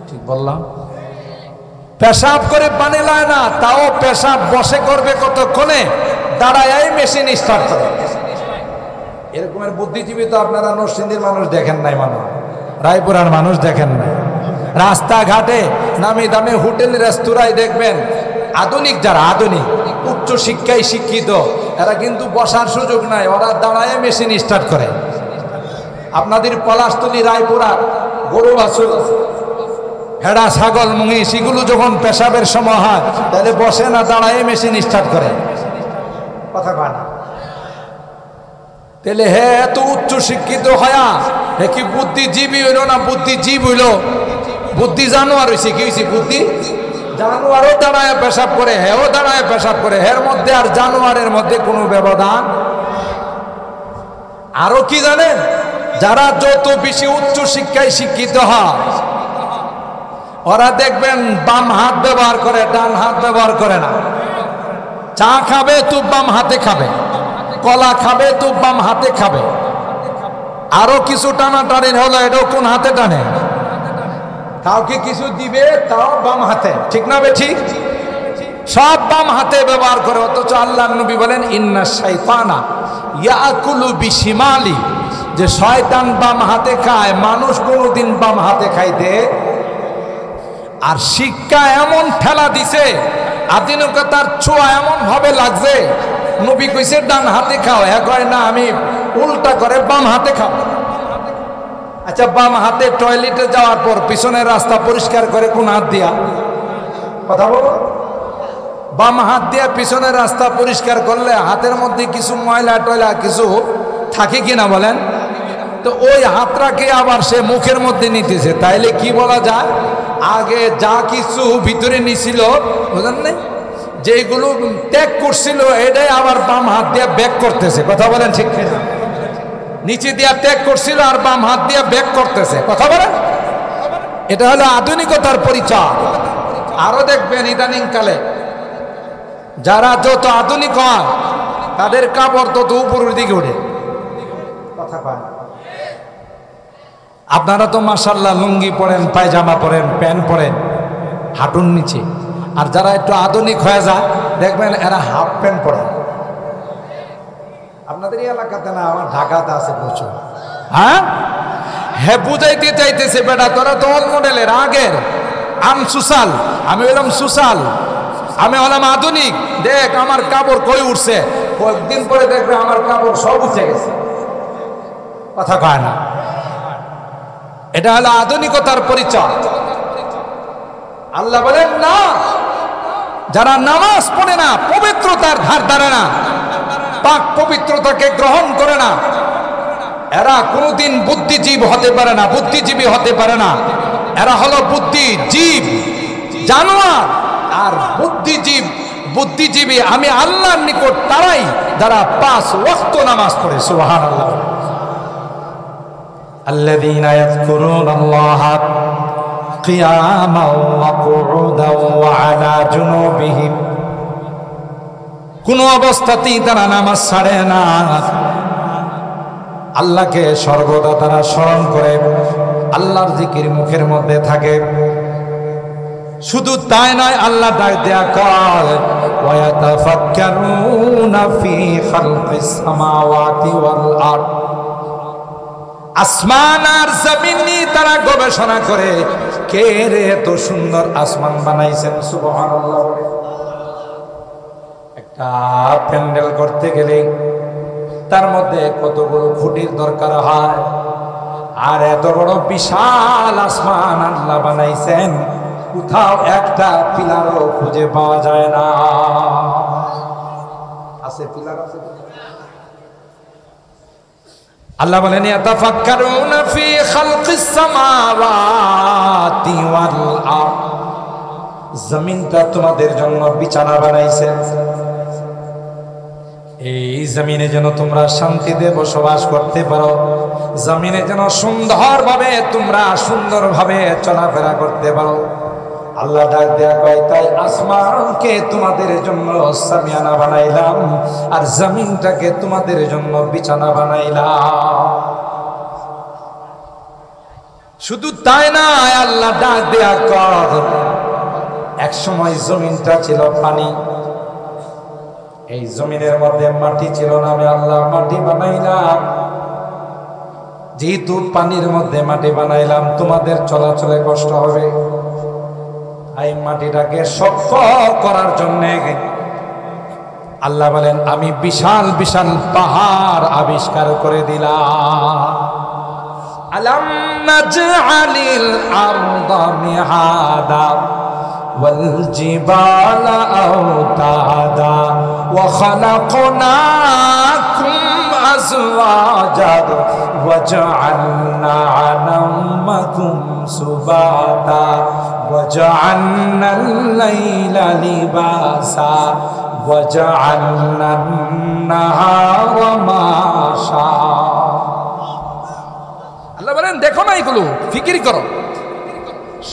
ঠিক বললাম? পেশাব করে পানি লয় না, তাও পেশাব বসে করবে কতক্ষণে, দাঁড়ায় মেশিন স্টার্ট করে। এরকমের বুদ্ধিজীবী তো আপনারা নরসিংদীর মানুষ দেখেন নাই, মানুষ রায়পুরার মানুষ দেখেন নাই। রাস্তাঘাটে নামি দামি হোটেল রেস্তোরাঁয় দেখবেন আধুনিক, যারা আধুনিক উচ্চ শিক্ষায় শিক্ষিত, এরা কিন্তু বসার সুযোগ নাই, ওরা দাঁড়ায় মেশিন স্টার্ট করে। আপনাদের পলাশতলী রায়পুরা গরু বাছুর, ভেড়া ছাগল মহিষ, এগুলো যখন পেশাবের সময় হয় তাহলে বসে না, দাঁড়ায় মেশিন স্টার্ট করে। কথা কয় না? তাহলে হে এত উচ্চ শিক্ষিত হয়া হে কি বুদ্ধিজীবী হইল না বুদ্ধিজীব হইল? বুদ্ধি জানোয়ার হয়েছে। কি হয়েছে? বুদ্ধি জানোয়ারও দাঁড়ায় পেশাব করে, হেও দাঁড়ায় পেশাব করে। হের মধ্যে আর জানোয়ারের মধ্যে কোনো ব্যবধান। আরো কি জানেন? যারা যত বেশি উচ্চ শিক্ষায় শিক্ষিত হয়, ওরা দেখবেন বাম হাত ব্যবহার করে, ডান হাত ব্যবহার করে না। চা খাবে তো বাম হাতে খাবে, কলা খাবে তো বাম হাতে খাবে। আরো কিছু টানাটানি হলো, এটাও কোন হাতে টানে? কাউকে কিছু দিবে তাও বাম হাতে। ঠিক না বে? ঠিক। সব বাম হাতে ব্যবহার করে। অথচ আল্লাহর নবী বলেন ইন্না শাইতানা ইয়াকুলু বিশিমালি, যে শয়তান বাম হাতে খায়, মানুষ কোনোদিন বাম হাতে খাইতে। আর শিক্ষা এমন ঠেলা দিছে, আধুনিকতার ছোঁয়া এমন ভাবে লাগছে, নবী কইছে ডান হাতে খাও, হ্যাঁ কয় না আমি উল্টা করে বাম হাতে খাও। আচ্ছা, বাম হাতে টয়লেটে যাওয়ার পর পিছনের রাস্তা পরিষ্কার করে কোন হাত দিয়া? কথা বলো। বাম হাত দিয়া পিছনের রাস্তা পরিষ্কার করলে হাতের মধ্যে কিছু ময়লা টয়লা কিছু থাকে কিনা বলেন? তো ওই হাতটাকে আবার সে মুখের মধ্যে নিতেছে। তাইলে কি বলা যায়? আগে যা কিছু ভিতরে নিছিল, বুঝলেন না, যেগুলো ত্যাগ করছিল, এটাই আবার বাম হাত দিয়ে ব্যাক করতেছে। কথা বলেন ঠিক কিনা? নিচে দিয়া ত্যাগ করছিল আর বাম হাত দিয়ে ব্যাক করতেছে। কথা বলেন? এটা হলো আধুনিকতার পরিচয়। আরো দেখবেন ইদানিং কালে যারা যত আধুনিক হয়, তাদের কাপড় তত উপরের দিকে ওঠে। কথা পায়। আপনারা তো মাশাআল্লাহ লুঙ্গি পরেন, পায়জামা পরেন, প্যান্ট পরেন হাঁটুর নিচে। আর যারা একটু আধুনিক হয়ে যায় দেখবেন এরা হাফ প্যান্ট পরে। আপনাদের এই এলাকাতে না, আমার ঢাকাতে আছে প্রচুর। হ্যাঁ হ্যাঁ, বুঝাইতে চাইতেছে বেটা তোরা তো অল মডেলের আগের, আম সুসাল, আমি হলাম সুসাল, আমি হলাম আধুনিক। দেখ আমার কাপড় কই উঠছে, কয়েকদিন পরে দেখবে আমার কাপড় সব উঠে গেছে। কথা কয় না? এটা হলো আধুনিকতার পরিচয়। আল্লাহ বলেন না, যারা নামাজ পড়ে না, পবিত্রতার ধার ধারে না, পাক পবিত্রতাকে গ্রহণ করে না, এরা কোনোদিন বুদ্ধিজীব হতে পারে না, বুদ্ধিজীবী হতে পারে না। এরা হলো বুদ্ধিজীব, জানোয়ার। আর বুদ্ধিজীবী আমি আল্লাহর নিকট তারাই যারা 5 ওয়াক্ত নামাজ পড়ে। সুবহানাল্লাহ। আল্লাযীনা ইয়াযকুরুনাল্লাহা কিয়ামান ওয়া কুউদান ওয়া আলা জুনুবিহিম, কোন অবস্থাতেই তারা নামাজ ছাড়ে না, আল্লাহকে সর্বদা তারা স্মরণ করে আল্লাহর জিকির মুখের মধ্যে থাকে। শুধু তাই নয়, আল্লাহ ডাক দেয়া কয় ওয়া ইয়াতাফাক্কারুনা ফি খালকিস সামাওয়াতি ওয়াল আরদ, আসমান আর জমিন নিয়ে তারা গবেষণা করে কে রে এত সুন্দর আসমান বানাইছেন। সুবহানাল্লাহ। একটা প্যান্ডেল করতে গেলে তার মধ্যে কতগুলো খুঁটির দরকার হয়, আর এত বড় বিশাল আসমান আল্লাহ বানাইছেন, কোথাও একটা পিলারও খুঁজে পাওয়া যায় না। আছে পিলার আছে? আল্লাহ বলেন ইয়াতাফাক্কারুনা ফি খালকিস সামাওয়াতি ওয়াল আরদ, জমিনটা তোমাদের জন্য বিছানা বানাইছেন, এই জমিনে যেন তোমরা শান্তিতে বসবাস করতে পারো, জমিনে যেন সুন্দরভাবে চলাফেরা করতে পারো। আল্লাহ ডাক দেয়া কয় তাই আসমানকে তোমাদের জন্য সামিয়ানা বানাইলাম, আর জমিনটাকে তোমাদের জন্য বিছানা বানাইলাম। শুধু তাই না, আল্লাহ ডাক দেয়া কর এক সময় জমিনটা ছিল পানি, এই জমিনের মধ্যে মাটি ছিল না, আমি আল্লাহ মাটি বানাইলাম। যেহেতু পানির মধ্যে মাটি বানাইলাম, তোমাদের চলাচলে কষ্ট হবে, এই মাটিটাকে শক্ত করার জন্য আল্লাহ বলেন আমি বিশাল বিশাল পাহাড় আবিষ্কার করে দিলাম। আলাম নাজআলিল আরদা মিহাদা ওয়াল জিবালা আওতাদা ওয়া খালাকনাকুম আজওয়াজা ওয়া জাআলনা নাওমাকুম সুবাতা ওয়া জাআলনাল লাইলা লিবাসা ওয়া জাআলনান নাহারা মাশা। আল্লাহ বলেন দেখো না, এগুলো ফিকির করো।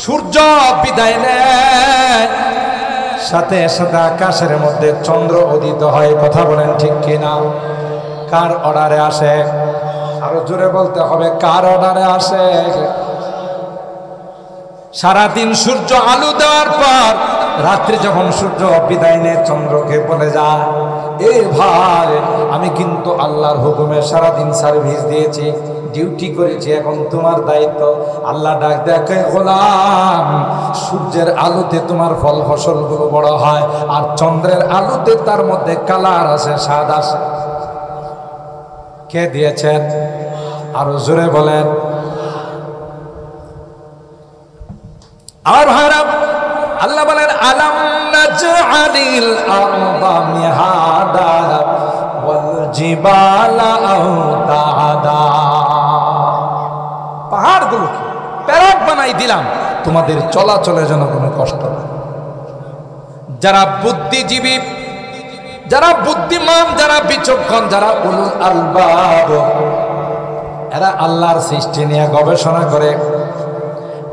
সূর্য বিদায় নেয়, সাথে সাথে আকাশের মধ্যে চন্দ্র উদিত হয়। কথা বলেন ঠিক কিনা? কার অর্ডারে আসে? আরো জোরে বলতে হবে, কার অর্ডারে আসে? সারাদিন সূর্য আলো দেওয়ার পর রাত্রি যখন সূর্য বিদায় নেয়, চন্দ্রকে বলে যায় এ ভাই আমি কিন্তু আল্লাহর হুকুমে সারাদিন সার্ভিস দিয়েছি, ডিউটি করেছি, এখন তোমার দায়িত্ব। আল্লাহ ডাক দেখে গোলাম, সূর্যের আলোতে তোমার ফল ফসলগুলো বড় হয়, আর চন্দ্রের আলোতে তার মধ্যে কালার আছে, স্বাদ আসে। কে দিয়েছেন? আরো জোরে বলেন। আর ভাইরা আল্লাহ বলেন আলাম নাজআলিল আরদা মিহাদা ওয়াল জিবালা আওতাদা, পাহাড়গুলোকে প্যারাক বানাই দিলাম, তোমাদের চলাচলের জন্য কোনো কষ্ট না। যারা বুদ্ধিজীবী, যারা বুদ্ধিমান, যারা বিচক্ষণ, যারা উলুল আলবাব, এরা আল্লাহর সৃষ্টি নিয়ে গবেষণা করে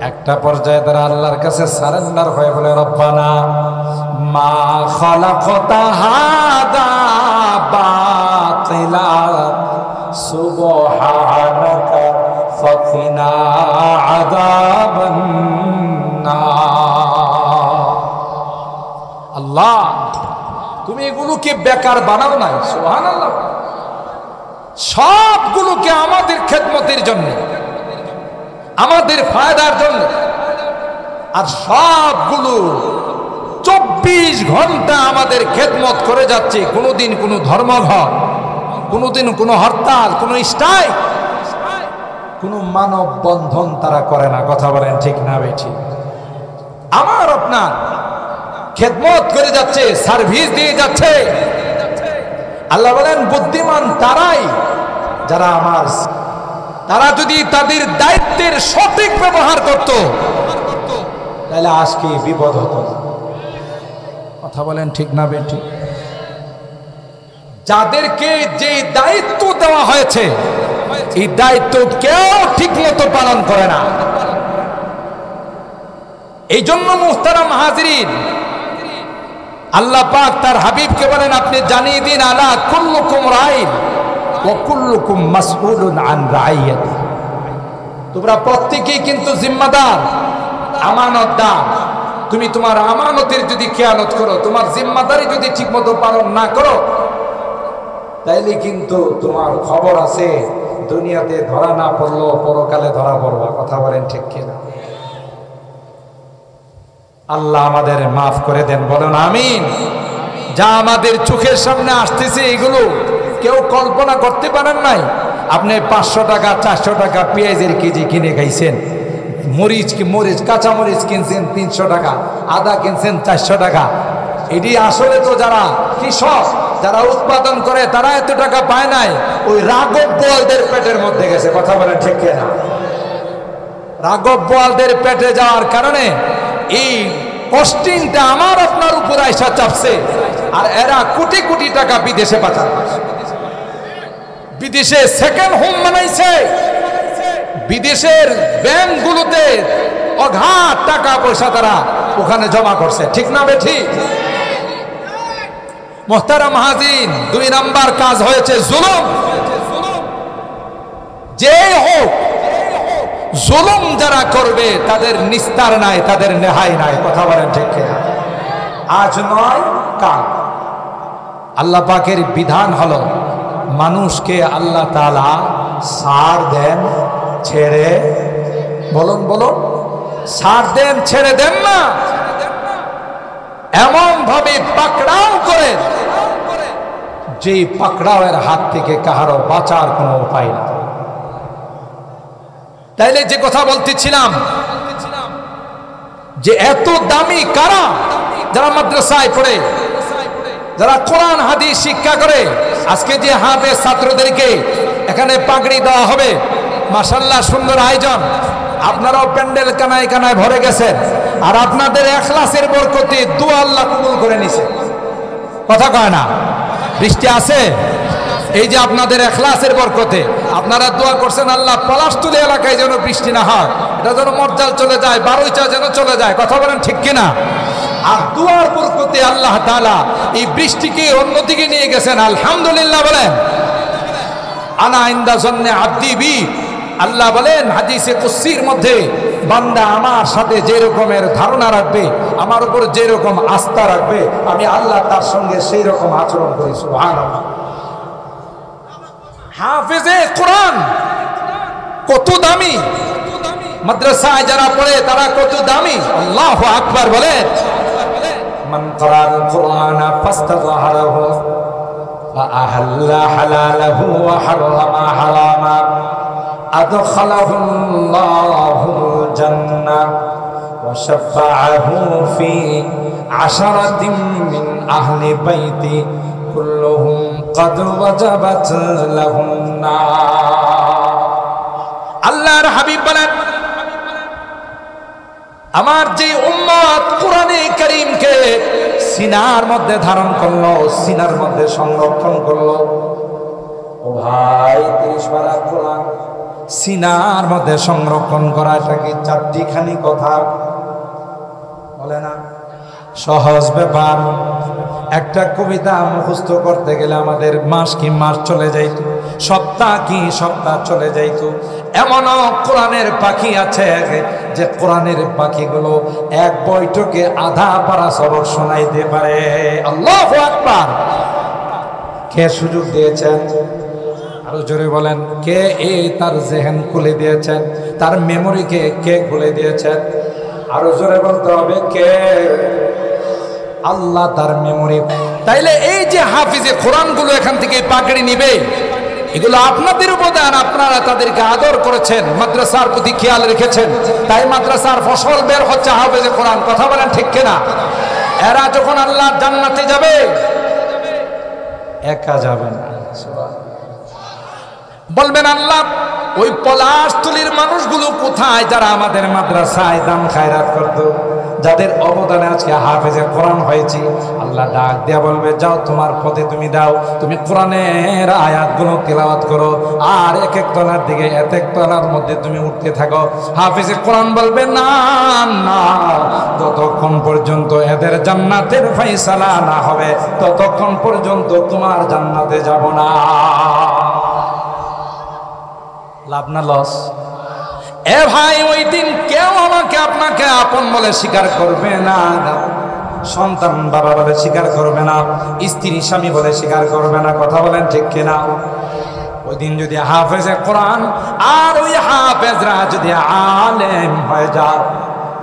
একটা পর্যায়ে তারা আল্লাহর কাছে সারেন্ডার হয়ে বলে রব্বানা মা খালাকতা হাদা বাতিলা সুবহানাকা ফাকিনা আযাবান নার। আল্লাহ তুমি এগুলোকে বেকার বানাও নাই, সুবহানাল্লাহ, সবগুলোকে আমাদের খেদমতের জন্য, আমাদের ফায়দার জন্য, আর সবগুলো 24 ঘন্টা আমাদের খেদমত করে যাচ্ছে। কোনোদিন কোনো ধর্মঘট, কোনোদিন কোনো হরতাল, কোনো স্ট্রাইক, কোনো মানব বন্ধন তারা করে না। কথা বলেন ঠিক না বেঠি? আমার আপনার খেদমত করে যাচ্ছে, সার্ভিস দিয়ে যাচ্ছে। আল্লাহ বলেন বুদ্ধিমান তারাই যারা আমার, তারা যদি তাদের দায়িত্বের সঠিক ব্যবহার করত তাহলে আজকে বিপদ হতো না। কথা বলেন ঠিক না বেঠি? যাদেরকে যে দায়িত্ব দেওয়া হয়েছে এই দায়িত্ব কেউ ঠিক মতো পালন করে না। এই জন্য মুহতারাম হাজিরিন, আল্লাহ পাক তার হাবিবকে বলেন, আপনি জানিয়ে দিন, আলা কুল্লুকুম রাইন ওয়া কুল্লুকুম মাসউলুন আন রাইয়াতি, তোমরা প্রত্যেকেই কিন্তু জিম্মাদার, আমানতদার। তুমি তোমার আমানতের যদি খেয়ানত করো, তোমার জিম্মাদারি যদি ঠিকমতো পালন না করো, তাইলে কিন্তু তোমার খবর আছে, দুনিয়াতে ধরা না পড়লো পরকালে ধরা পড়বা। কথা বলেন ঠিক কিনা? আল্লাহ আমাদের মাফ করে দেন, বলেন আমিন। যা আমাদের চোখের সামনে আসতেছে এগুলো কেউ কল্পনা করতে পারেন নাই। আপনি 500 টাকা 400 টাকা পেঁয়াজের কেজি কিনে খাইছেন, মরিচ কাঁচা মরিচ কিনছেন 300 টাকা, আদা কিনছেন 400 টাকা। এটি আসলে তো যারা কৃষক, যারা উৎপাদন করে, তারা এত টাকা পায় নাই, ওই রাঘব বোয়ালদের পেটের মধ্যে গেছে। কথা বলেন ঠিক কিনা? রাঘব বোয়ালদের পেটে যাওয়ার কারণে এই কস্টিংটা আমার আপনার উপর আইসা চাপছে, আর এরা কোটি কোটি টাকা বিদেশে পাঠায়, বিদেশে সেকেন্ড হোম বানাইছে, বিদেশের ব্যাংকগুলোতে অগাধ টাকা পয়সা তারা ওখানে জমা করছে। ঠিক না বেঠি? মুহতারাম হাজিরিন, 2 নাম্বার কাজ হয়েছে জুলুম। যে হোক, জুলুম যারা করবে তাদের নিস্তার নাই, তাদের নেহাই নাই। কথা বলেন ঠিক কিনা? আজ নয় কাল। আল্লাহ পাকের বিধান হলো, মানুষকে আল্লাহ তাআলা ছাড় দেন, ছেড়ে, বলুন ছাড় দেন, ছেড়ে দেন না, এমন ভাবে পাকড়াও করেন যে পাকড়াওয়ের হাত থেকে কাহারও বাঁচার কোনো উপায় না। তাইলে যে কথা বলতেছিলাম, যে এত দামি কারা? যারা মাদ্রাসায় পড়ে, যারা কোরআন হাদিস শিক্ষা করে। আজকে যে হাফেজ ছাত্রদেরকে এখানে পাগড়ি দেওয়া হবে, মাশাআল্লাহ সুন্দর আয়োজন, আপনারাও প্যান্ডেল কানায় কানায় ভরে গেছেন, আর আপনাদের ইখলাসের বরকতে দোয়া আল্লাহ কবুল করে নিছে। কথা কয় না? বৃষ্টি আছে, এই যে আপনাদের ইখলাসের বরকতে আপনারা দোয়া করছেন, আল্লাহ পলাশতুলি এলাকায় যেন বৃষ্টি না হয়, এটা যেন মর্যাল চলে যায়, বারুইচা যেন চলে যায়। কথা বলেন ঠিক কিনা? আর দোয়ার বরকতে আল্লাহ তাআলা এই বৃষ্টিকে অন্যদিকে নিয়ে গেছেন। আলহামদুলিল্লাহ বলেন। আনা ইনদা জন্নে আব্দি বি, আল্লাহ বলেন হাদিসে কুদসির মধ্যে, বান্দা আমার সাথে যে রকমের ধারণা রাখবে, আমার উপর যে রকম আস্থা রাখবে, আমি আল্লাহ তার সঙ্গে সেই রকম আচরণ করি। সুবহানাল্লাহ। হাফেজে কোরআন কত দামি, মাদ্রাসায় যারা পড়ে তারা কত দামি। আল্লাহু আকবার বলেন। মান ক্বারাল কুরআনা ফাস্তাযহারাহু ফাআহাল্লা হালালাহু ওয়া হারামা হারামা আদখালাহুল্লাহুল জান্নাহ ওয়া শাফাআহু ফি 'আশারাতিন মিন আহলি বাইতি কুল্লুহুম ক্বাদ ওয়াজাবাত লাহুম নার। আল্লাহর হাবিব বলেন, আমার যে উম্মত কোরআনে কারীমকে সিনার মধ্যে ধারণ করলো, সিনার মধ্যে সংরক্ষণ করলো, ও ভাই 30 পারা কোরআন সিনার মধ্যে সংরক্ষণ করাটাকে 4টি কথা বলে না? সহজ ব্যাপার। একটা কবিতা মুখস্থ করতে গেলে আমাদের মাস কি মাস চলে যাইত, সপ্তাহ কি সপ্তাহ চলে যাইত। এমনও কোরআনের পাখি আছে যে কোরআনের পাখিগুলো এক বৈঠকে আধা পারা সবক শোনাইতে পারে। আল্লাহু আকবার। কে সুযোগ দিয়েছেন? আরো জোরে বলেন, কে তার জেহেন খুলে দিয়েছেন, তার মেমোরিকে কে খুলে দিয়েছেন? আরো জোরে বলতে হবে, কে? আল্লাহ তার মেমোরি। তাইলে এই যে হাফিজে কোরআনগুলো এখান থেকে পাকড়ি নিবে, এগুলো আপনাদের অবদান। আপনারা তাদেরকে আদর করেছেন, মাদ্রাসার প্রতি খেয়াল রেখেছেন, তাই মাদ্রাসার ফসল বের হচ্ছে হাফিজে কোরআন। কথা বলেন ঠিক কিনা? এরা যখন আল্লাহর জান্নাতে যাবে, একা যাবে না। বলবেন, আল্লাহ ওই পলাশতলির মানুষগুলো কোথায় যারা আমাদের মাদ্রাসায় দান খায়রাত করত, যাদের অবদানে আজকে হাফেজে কোরআন হয়েছে, আল্লাহ ডাক দেয়া বলবে যাও তোমার পথে তুমি দাও, তুমি কোরআনের আয়াতগুলো তেলাওয়াত করো, আর এক এক তলার দিকে এক এক তলার মধ্যে তুমি উঠতে থাকো। হাফেজে কোরআন বলবে না না, যতক্ষণ পর্যন্ত এদের জান্নাতের ফয়সালা না হবে ততক্ষণ পর্যন্ত তোমার জান্নাতে যাব না। লাভ না লস? এ ভাই, ওই দিন কেউ আমাকে আপনাকে আপন বলে স্বীকার করবে না, সন্তান বাবা বলে স্বীকার করবে না, স্ত্রী স্বামী বলে স্বীকার করবে না। কথা বলেন ঠিক কিনা? ওই দিন যদি হাফেজে কোরআন আর ওই হাফেজরা যদি আলেম হয়ে যায়,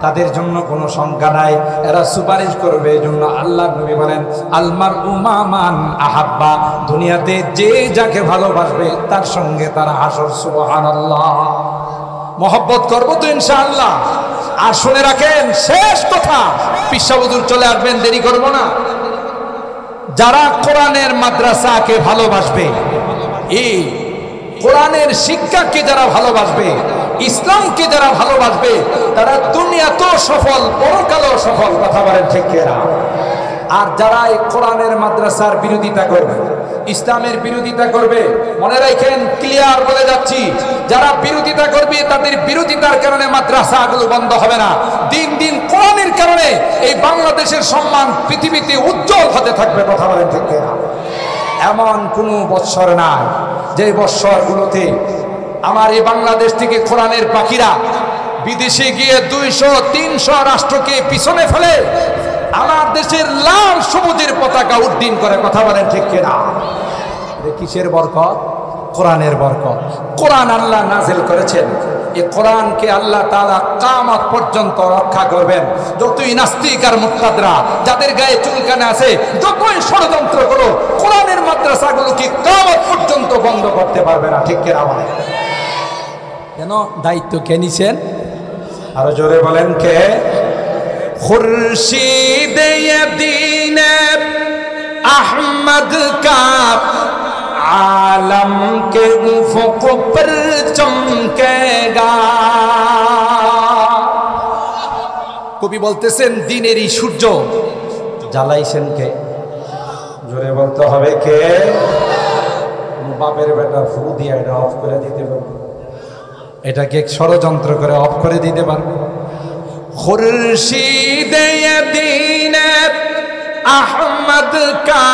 তাদের জন্য কোনো সংখ্যা নাই, এরা সুপারিশ করবে। এই জন্য আল্লাহ নবী বলেন আলমার উমামান আহাব্বা, দুনিয়াতে যে যাকে ভালোবাসবে তার সঙ্গে তার হাসর। সুবহানাল্লাহ। মহব্বত করবো তো ইনশাআল্লাহ। আর শুনে রাখেন, শেষ কথা, পিসা হুজুর চলে আসবেন, দেরি করব না। যারা কোরআনের মাদ্রাসাকে ভালোবাসবে, এই কোরআনের শিক্ষাকে যারা ভালোবাসবে, ইসলামকে যারা ভালোবাসবে, তারা দুনিয়াতেও সফল, পরকালেও সফল। কথা বলেন ঠিক কিনা? আর যারা এই কোরআনের মাদ্রাসার বিরোধিতা করবে, ইসলামের বিরোধিতা করবে, মনে রাখেন, ক্লিয়ার বলে যাচ্ছি, যারা বিরোধিতা করবে তাদের বিরোধিতার কারণে মাদ্রাসাগুলো বন্ধ হবে না। দিন দিন কোরআনের কারণে এই বাংলাদেশের সম্মান পৃথিবীতে উজ্জ্বল হতে থাকবে। কথা বলেন ঠিক কিনা? এমন কোনো বৎসর নাই যে বৎসরগুলোতে আমার এই বাংলাদেশ থেকে কোরআনের পাখিরা বিদেশে গিয়ে 200-300 রাষ্ট্রকে পিছনে ফেলে আমার দেশের লাল সবুজের পতাকা উড্ডীন করে। কথা বলেন ঠিক কিনা? কিসের বরকত? কোরআনের বরকত। কোরআন আল্লাহ নাজিল করেছেন, এই কোরআনকে আল্লাহ তাআলা কিয়ামত পর্যন্ত রক্ষা করবেন। যতই নাস্তিক আর মুরতাদরা যাদের গায়ে চুলকানি আছে, যতই ষড়যন্ত্র করো, কোরআনের মাদ্রাসাগুলোকে কিয়ামত পর্যন্ত বন্ধ করতে পারবে না। ঠিক কিনা বলেন? কেন? দায়িত্ব কে নিছেন? আরো জোরে বলেন কে? खुर्शीद दीन अहमद का आलम के उफ़ुक़ पर चमकेगा। কবি বলতেছেন দিনেরই সূর্য জ্বালাইছেন কে? জোরে বলতে হবে কে? বাপের বেটা ফু দিয়ে এটা অফ করে দিতে পারবে? এটাকে ষড়যন্ত্র করে অফ করে দিতে পারবে? खुर्शीद दीन अहमद का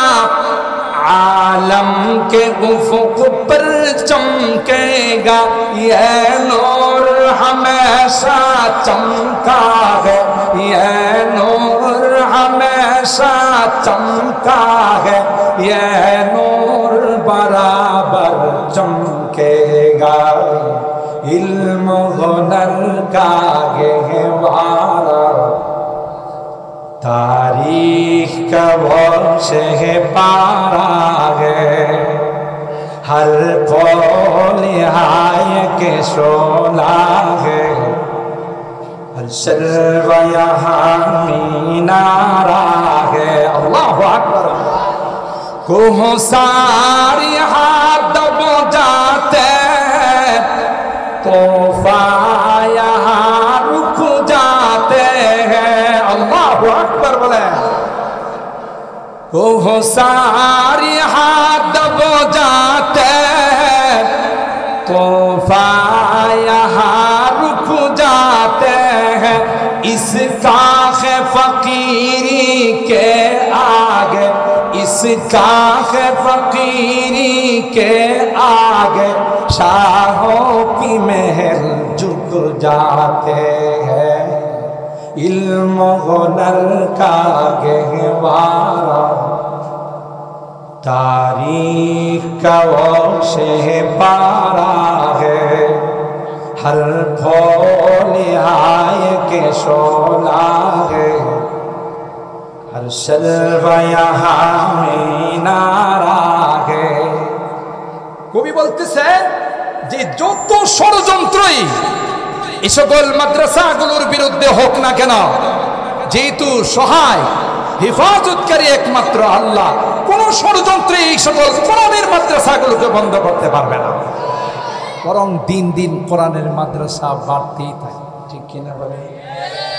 आलम के उफ़ुक़ पर चमकेगा, ये नूर हमेशा चमका है, ये नूर हमेशा चमका है, ये नूर बराबर चमकेगा। इल्म हुनर का गहवारा तारीख का वो शहपारा है, हर कौल हाय के शोला है, हर शर्व यहाँ मीनारा है। अल्लाहु अकबर। कोहसार यहाँ दब जाते, तोहफा यहाँ रुक जाते हैं। अल्लाहु अकबर बोले। कोहसार यहाँ दब जाते, तोहफा यहाँ रुक जाते हैं। इस काख फकीरी के आगे, इस काख फकीरी के आगे शाहों की महल झुक जाते हैं। इल्म हुनर का गहवारा तारीख का वो शहपारा है, हर फूल आय के शोला है, हर शर्व यहाँ मीनारा है। কবি বলতেছে যে যত ষড়যন্ত্রই এই সকল মাদ্রাসাগুলোর বিরুদ্ধে হোক না কেন, যেহেতু সহায় হেফাজতকারী একমাত্র আল্লাহ, কোন ষড়যন্ত্রে এই সকল কোরআনের মাদ্রাসাগুলোকে বন্ধ করতে পারবে না। বরং দিন দিন কোরআনের মাদ্রাসা বাড়তেই থাকে। ঠিক কিনা বলে?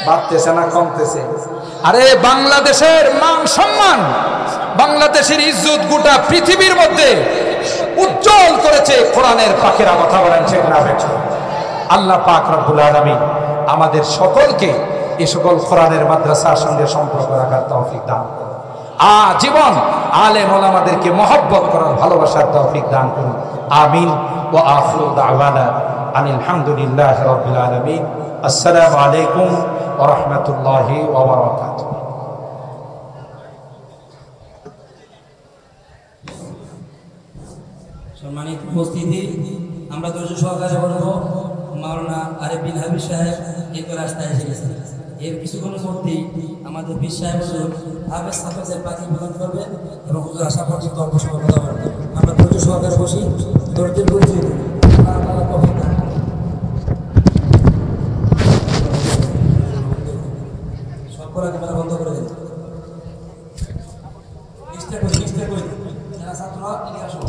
বাড়তেছে না কমতেছে? আরে বাংলাদেশের মান সম্মান, বাংলাদেশের ইজ্জত গোটা পৃথিবীর মধ্যে উজ্জ্বল করেছে কোরআনের পাকেরা। কথা বলেন ঠিক না বেঠিক? আল্লাহ পাক রব্বুল আলামিন আমাদের সকলকে এই সকল কোরআনের মাদ্রাসার সঙ্গে সম্পর্ক রাখার তৌফিক দান করুন। আজীবন আলেম ওলামাদেরকে মহব্বত করার ভালোবাসার তৌফিক দান করুন। আমিন। ওয়া আখিরু দাওয়ানা আনিল হামদুলিল্লাহি রাব্বিল আলামিন। আসসালামু আলাইকুম ওয়া রাহমাতুল্লাহি ওয়া বারাকাতুহু। সম্মানিত উপস্থিতি, আমরা ধৈর্য সহকারে বলবো মাওলানা আরিফ বিন হাবিব সাহেব এই তো রাস্তায় এসে গেছেন। এর কিছুক্ষণের মধ্যেই আমাদের বীর সাহেব হাফেজ সাফেজের পাখি প্রদান করবেন এবং হুজুর আসা পর্যন্ত অল্প সময় কথা বলবেন। আমরা ধৈর্য সহকারে বসি, ধৈর্যের পরিচয় দিই। সব করা ক্যামেরা বন্ধ করে দিন। চেষ্টা করি যারা ছাত্র এগিয়ে আসো।